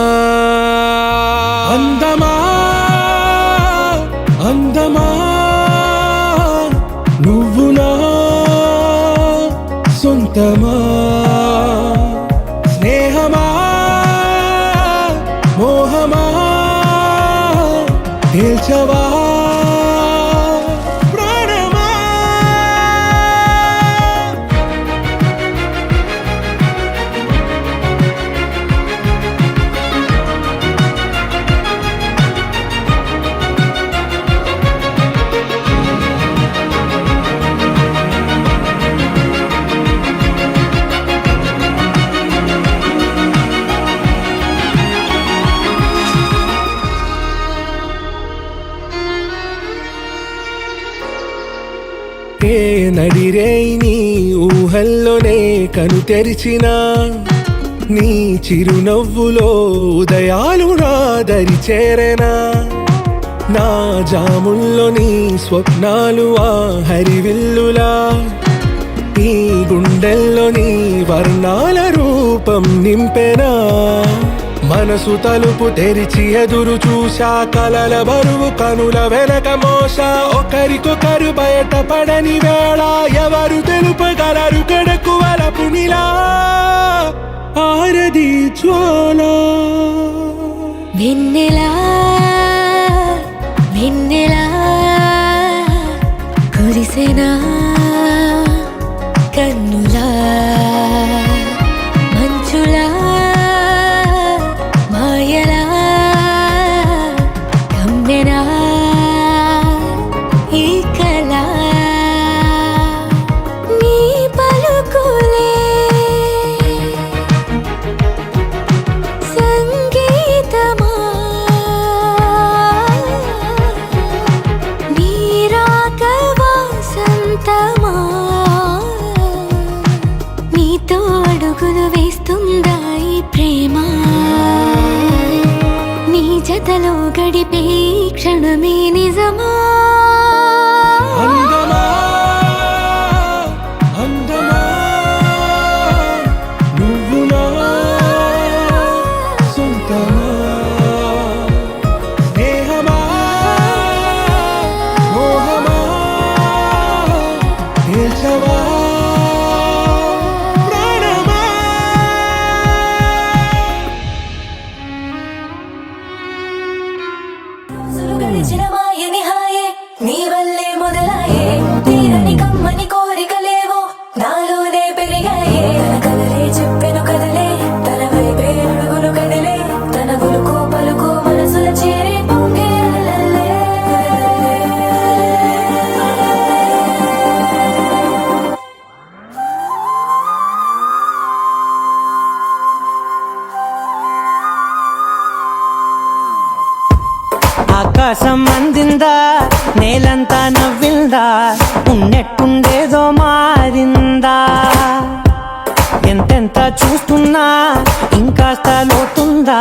అందమా అందమా నువ్వు నా సొంతమా స్నేహమా మోహమా తేల్చవా ప్రాణమా ఏ నడిరే నీ ఊహల్లోనే కను తెరిచిన నీ చిరునవ్వులో ఉదయాలు నా దరి చేరెనా నా జాముల్లో నీ స్వప్నాలు ఆ హరివిల్లులా ఈ గుండెల్లో నీ వర్ణాల రూపం నింపెనా మనసు తలుపు తెరిచి ఎదురు చూసా కలల బరువు కనుల వెనక మోసా ఒకరికొకరు బయట పడని వేళ ఎవరు తెలుపగలరు గడకు వలపునిలా ఆరది జ్వాల వెన్నెలా వెన్నెలా కురిసెనా కన్నులా మంచులా మాయలా కమ్మెనా ఈ కళ నీ పలుకులే సంగీతమా జతలో గడిపే క్షణమే నిజమా అందమా అందమా నువ్వు నా సొంతమా స్నేహమా మోహమా తేల్చవా ప్రాణమా గడిచిన మాయని హాయే నీ వల్లే మొదలాయే తీరని కమ్మని కోరికలేవో నాలోనే పెరిగాయే తన కదలే చెప్పెను కదలే తన వైపే అడుగులు కదిలే తన గులుకు పలుకు మనసుల చేరి పొంగే అలలే. ఆకాశం అందిందా నేలంతా నవ్విందా ఉన్నట్టుండేదో మారిందా ఎంతెంత చూస్తున్నా ఇంకాస్త లోతుందా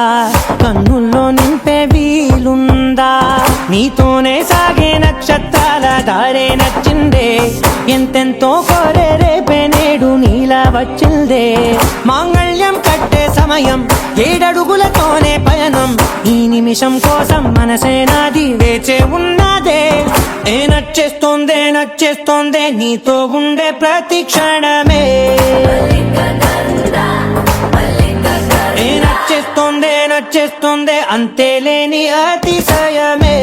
కన్నుల్లో నింపే వీలుందా నీతోనే సాగే నక్షత్రాల దారే నచ్చిందే ఎంతెంతో కోరే రేపే నేడు నీలా వచ్చిందే మాంగళ్యం కట్టే సమయం 7 అడుగులతోనే పయనం ఈ నిమిషం కోసం మనసే నాది వేచే ఉన్నదే ఏ నచ్చేస్తోందే నచ్చేస్తోందే నీతో ఉండే ప్రతి క్షణమే ఏ నచ్చేస్తోందే నచ్చేస్తోందే అంతేలేని అతిశయమే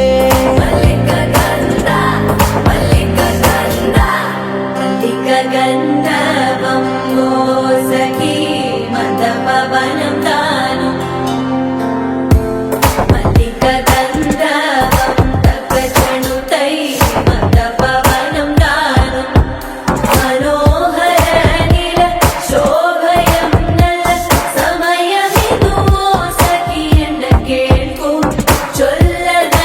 గంధర్వం మోసకి మందపవనం తాను మల్లిక గంధర్వం తగ్గచణుతై మందపవనం తాను మనోహర నీల శోభయం నల్ల సమయమిదు మోసకి ఎండ కేൾకు చొల్లద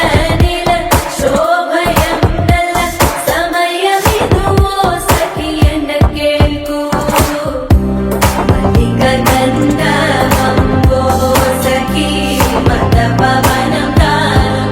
నీల శోభయం నల్ల సమయమిదు మోసకి ఎండ కేൾకు మల్లిక గంధర్వం మోసకి మందపవనం తాను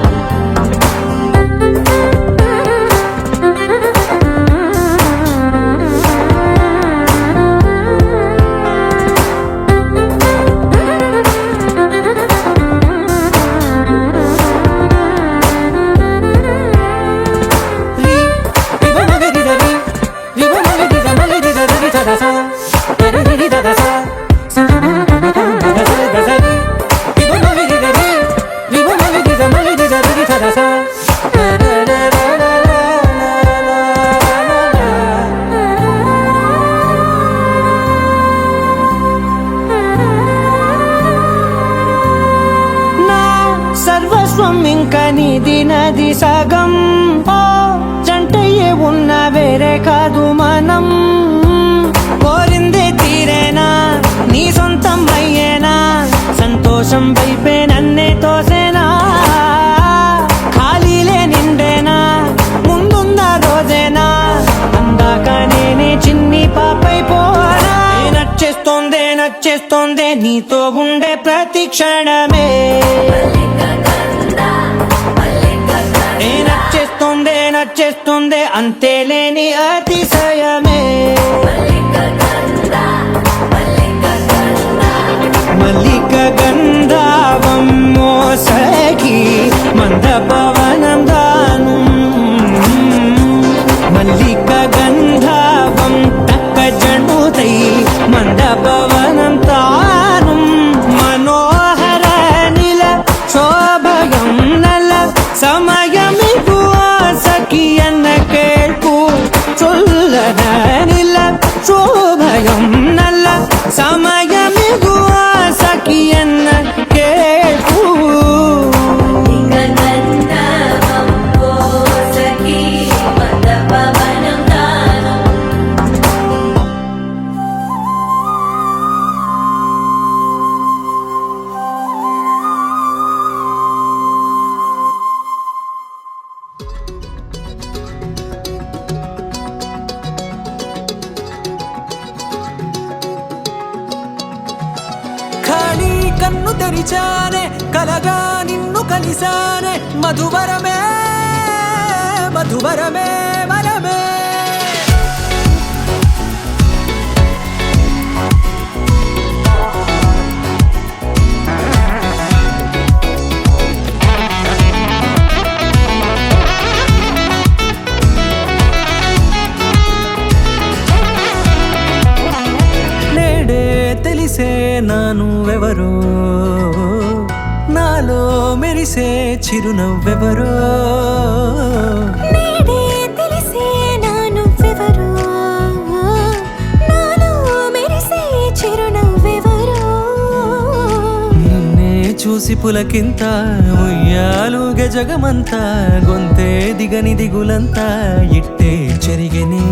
నా సర్వస్వం ఇంకా నీది నది సగం ఓ జంటయ్యే ఉన్న వేరే కాదు మనం కోరిందే తీరేనా నీ సొంతం అయ్యేనా సంతోషం వైపే నన్నే తోసేనా ఖాళీలే నిండేనా ముందున్న రోజేనా అందాక నేనే చిన్ని పాపై పోనా ఏ నచ్చేస్తోందే నచ్చేస్తోందే నీతో ఉండే ప్రతి క్షణమే ఏ నచ్చేస్తోందే నచ్చేస్తోందే అంతేలేని అతిశయమే మల్లిక గంధర్వం మోసకి మందపవనం దాను మల్లిక గంధర్వం తక్కజణుతై మందపవనం తాను మనోహర నిల శోభయం నల సమయమిగు ఆసకి ఎన్న కేൾకు చొల్లద నిల శోభయం నల్ల సమయమిగు ఆసకి ఎన్న కేൾకు గంధర్వం కలిసానే మధువరమే మధువరమే వరమే నేడే తెలిసే నానువెవరో నాలో మెరిసే చిరునవ్వెవరో నేడే తెలిసే నానువ్వెవరో నాలో మెరిసే చిరునవ్వెవరో నిన్నే చూసి పులకింత ఉయ్యాలుగే జగమంతా గొంతే దిగని దిగులంతా ఇట్టే చెరిగెనే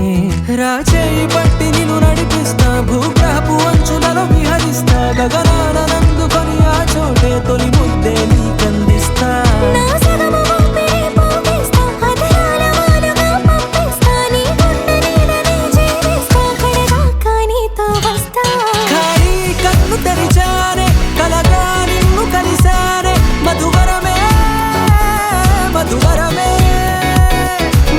రాచేయి పట్టి నిన్ను నడిపిస్తా భూగ్రహపు అంచులలో విహరిస్తా గగనాన నందుకొని ఆ చోటే తొలి ముద్దే నీకందిస్తా నా సగము ఊపిరి పోగేస్తా అదరాల వాలుగా పంపిస్తా నీ గుండె నీడనే చేరేస్తా కడదాకా నీతో వస్తా ఖాళీ కన్ను తెరిచానే కలగా నిన్ను కలిసానే మధువరమే మధువరమే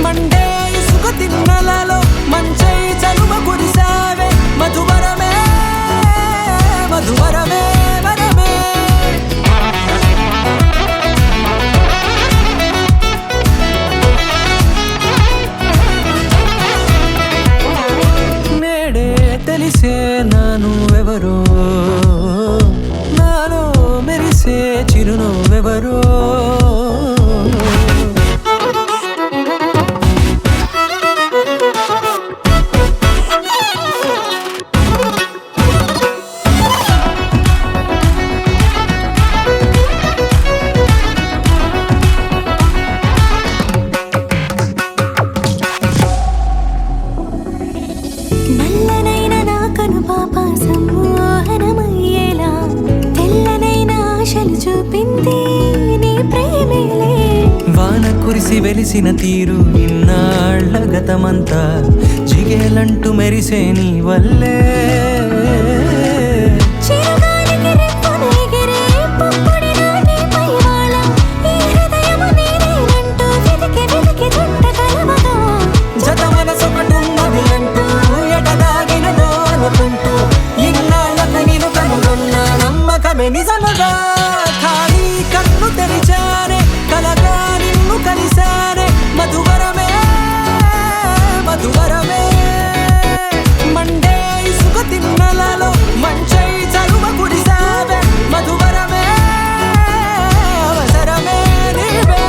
మండే ఇసుక తిన్నలలో మంచై చలువ కురిసావే మధువరమే మధువరమే వరమే నేడే తెలిసే నానువెవరో నాలో మెరిసే చిరునవ్వెవరో నల్లనైన నా కనుపాప సమ్మోహనమయ్యేలా తెల్లనైన ఆశలు చూపింది నీ ప్రేమేలే వాన కురిసి వెలిసిన తీరు ఇన్నాళ్ళ గతమంతా జిగేలంటూ మెరిసే నీ వల్లే చిరుగాలికి రెప్పన ఎగిరే పుప్పొడిన నీపై వాళ ఈ హృదయము నీదేనంటూ వెతికి వెతికి జంట కలవగా జత మనసొకటున్నది అంటూ ఎటదాగినదో అనుకుంటూ ఇన్నాళ్ళకు నేను కనుగొన్న నమ్మకమే నిజముగా ఖాళీ కన్ను తెరిచానే కలగా నిన్ను కలిసానే మధువరమే మధువరమే మండే ఇసుక తిన్నలలో మంచై చలువ కురిసావే మధువరమే అవసరమే నీవే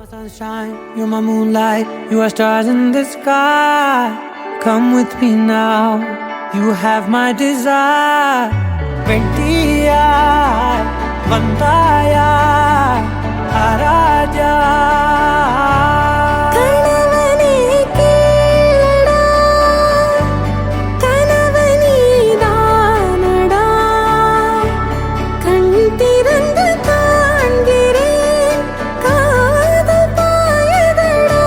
Sunshine, you're my moonlight, you are stars in the sky. Come with me now, you have my desire. Ventiya, Vandaya, Araja. కలవని కీలడా కలవని దానడా కంటిరందు కాంగిరే కాదు పాయదడా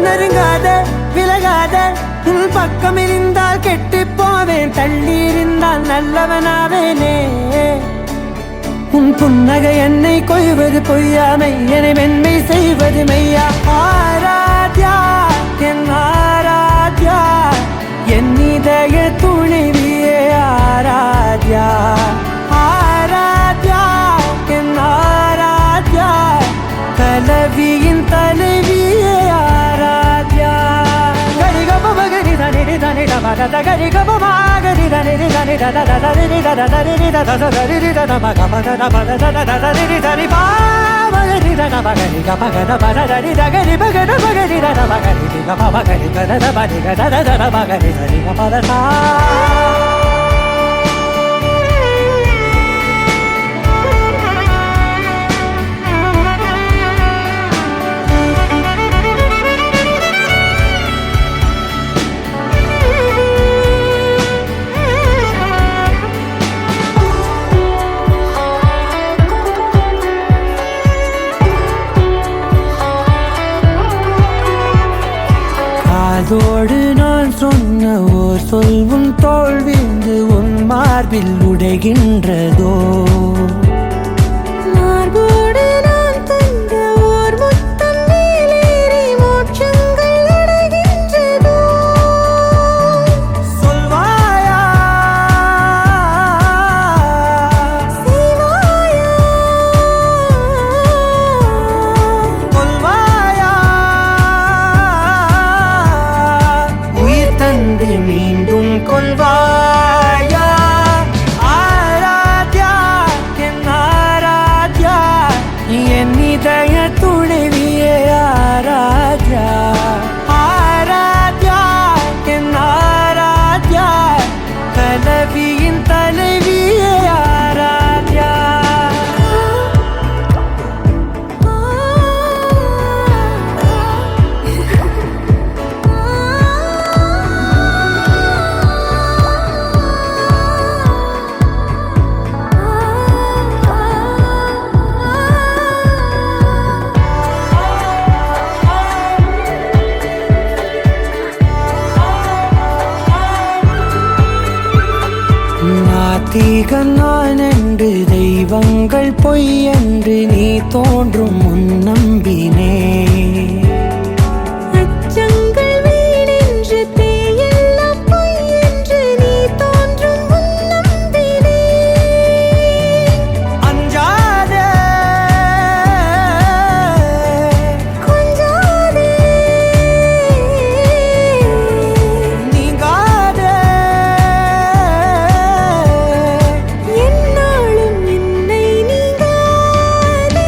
நெருங்காத விலகாத உன் பக்கம் இருந்தால் கெட்டு போவேன் தள்ளி இருந்தால் நல்லவனாவேனே உன் புன்னகை என்னை கொய்வது பொய்யாமை என்னை மென்மை செய்வது மெய்யா ஆராத்யா என் ஆராத்யா என் இதய துணிவியே ஆராத்யா ஆராத்யா என் ஆராத்யா கலவியின் தலைவியே ஆராத்யா கரிகப மகரி தனி தனி டமத கரிகப மகரி தனி தனி தத தரி தத தரி தத தரி தத மக பத பத தத தரி தரி பா மகரி தன மகரி க பகத பத தரி தகரி பகத மகரி தன மகரி க ப மகரி கத பதி கத தத மகரி தரி க பத சா சொல் உன் தோல் வீழ்ந்து உன் மார்பில் உடைகின்றதோ மார்போடு நான் தந்த ஓர் முத்தம் மேலேறி மோட்சங்கள் அடைகின்றதோ சொல்வாயா செய்வாயா கொல்வாயா உயிர் தந்து மீண்டும் கொல்வாயா ஆராத்யா என் ஆராத்யா என் இதய துணைவியே ஆராத்யா ஆராத்யா என் ஆராத்யா கலவியின் தலைவியே ஆராத்யா நாத்திகன் நான் என்று தெய்வங்கள் பொய் என்று நீ தோன்றும் முன் நம்பினே அச்சங்கள் வீடென்று தேயெல்லாம் பொய் என்று நீ தோன்றும் முன் நம்பினே அஞ்சாதே கொஞ்சாதே நீங்காதே என்னாலும் என்னை நீங்காதே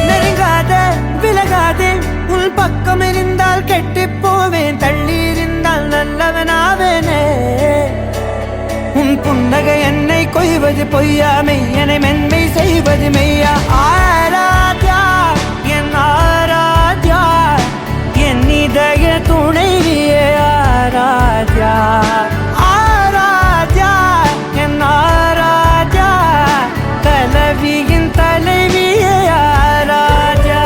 நெருங்காதே விலகாதே உன் பக்கம் இருந்தால் கெட்டுப் போவேன் தள்ளி இருந்தால் நல்லவனாவேனே உன் புன்னகை என்னை கொய்வது பொய்யாமை என்னை மென்மை செய்வது மெய்யா ஆராத்யா என் ஆராத்யா என் இதய துணைவியே ஆராத்யா ஆராத்யா என் ஆராத்யா கலவியின் தலைவியே ஆராத்யா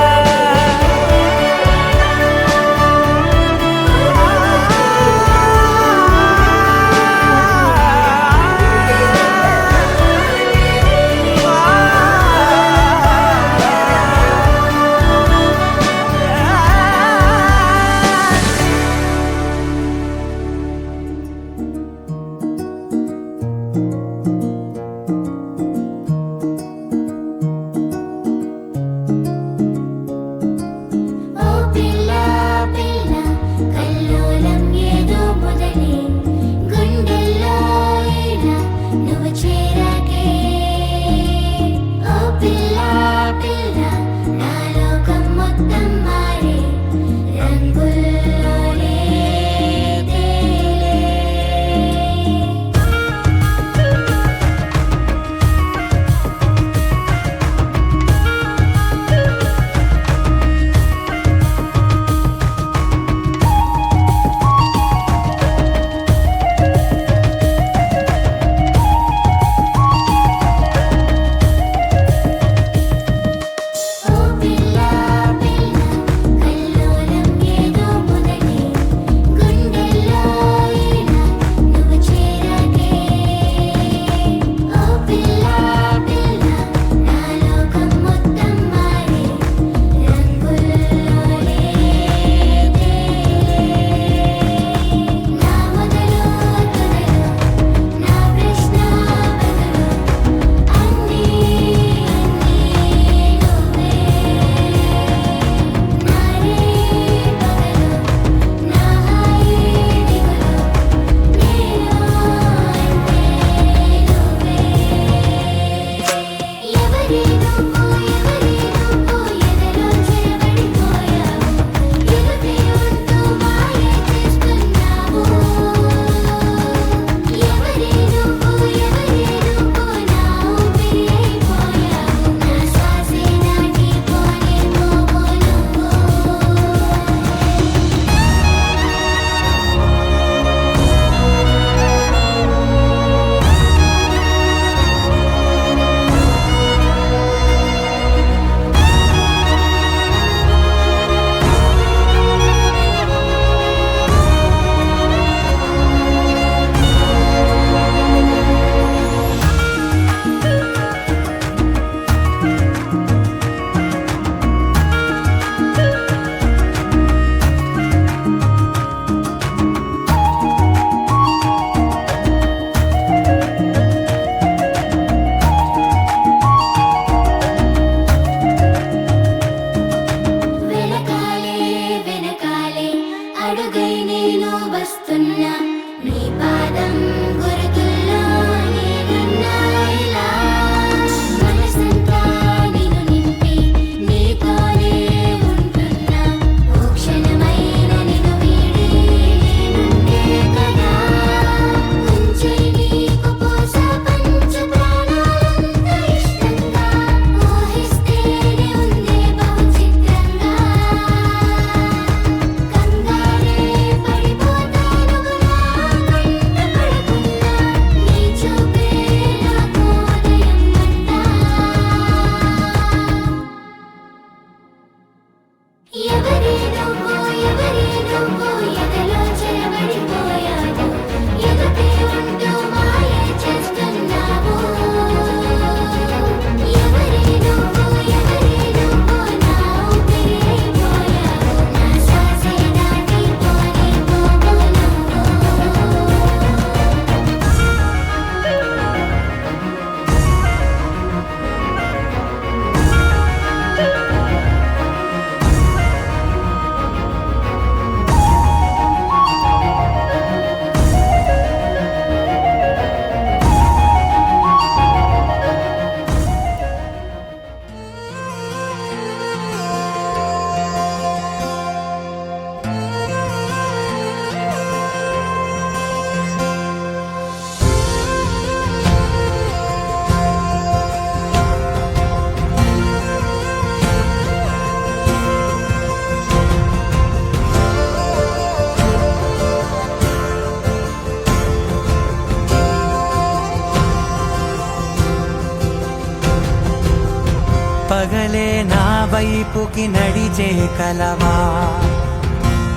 పగలే నా వైపుకి నడిచే కలవా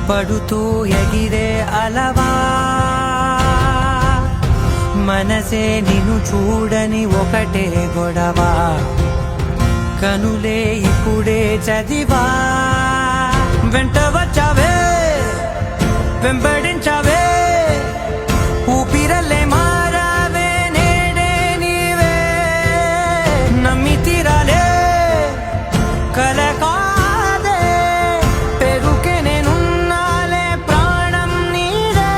పడుతూ ఎగిరే అలవా మనసే నిన్ను చూడని ఒకటే గొడవ కనులే ఇప్పుడే చదివా వెంట వచ్చావే వెంబడించావే ఊపిరల్లే మారావే నేడే నీవే నమ్మి తీరాలే కల కాదే పెరుకే నేనున్నాలే ప్రాణం నీడే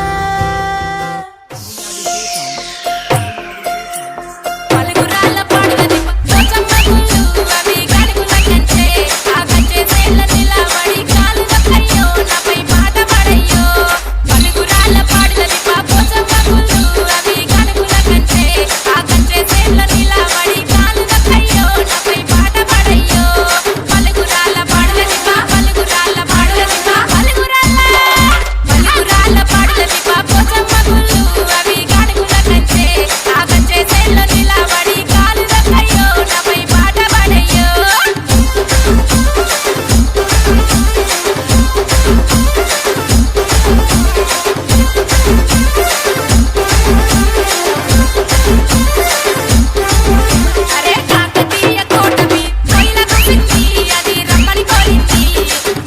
పలుగురాళ్ళ పాడులని పచ్చమ్మగుళ్ళు అవి గడుగుల కంటే ఆ కంటే సేళ్ళ నిలబడి కాలు దక్కయ్యో నాపై పాట పడయ్యో పలుగురాళ్ళ పాడులని పచ్చమ్మగుళ్ళు అవి గడుగుల కంటే ఆ కంటే సేళ్ళ నిలబడి కాలు దక్కయ్యో నాపై పాట పడయ్యో పలుగురాళ్ళ పాడులని పలుగురాళ్ళ పాడులని పలుగురాళ్ళ పాడులని పచ్చమ్మగుళ్ళు అవి గడుగుల కంటే ఆ కంటే సేళ్ళ నిలబడి కాలు దక్కయ్యో నాపై పాట పడయ్యో అరే కాకతీయ కోటమి కొయిల కుసింది అది రమ్మని కోరింది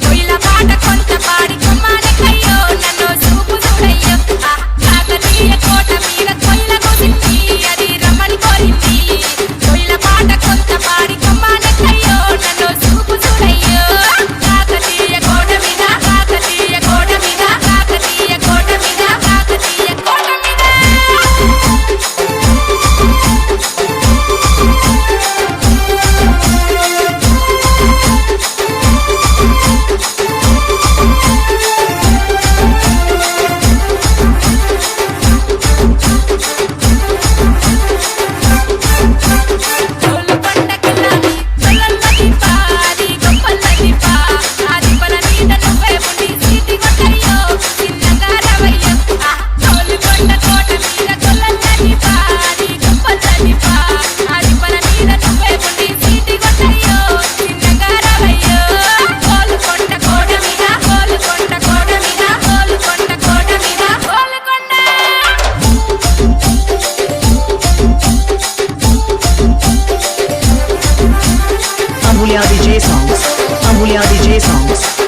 కొయిల పాట కొంత పాడి కొమ్మానికయ్యో నన్ను చూపు చూడయ్యో కాకతీయ కోట మీద కొయిల కుసింది అది రమ్మని కోరింది కొయిల పాట కొంత పాడి కొమ్మానికయ్యో నన్ను చూపు చూడయ్యో కాకతీయ కోట మీద కాకతీయ కోట మీద కాకతీయ కోట మీద కాకతీయ కోట మీద తోలు పండగలని తొలల్లది పాది గొప్పల్లది పా ఆది పల మీద నువ్వే ఉండి సీటి కొట్టయ్యో చిన్నగా రవయ్యో తోలు కొండ కోట మీద తొలల్లది పాది గొప్పల్లది పా ఆది పల మీద నువ్వే ఉండి సీటి కొట్టయ్యో చిన్నగా రవయ్యో తోలు కొండ కోట మీద తోలు కొండ కోట మీద తోలు కొండ కోట మీద తోలు కొండ Amulya DJ songs. Amulya DJ songs.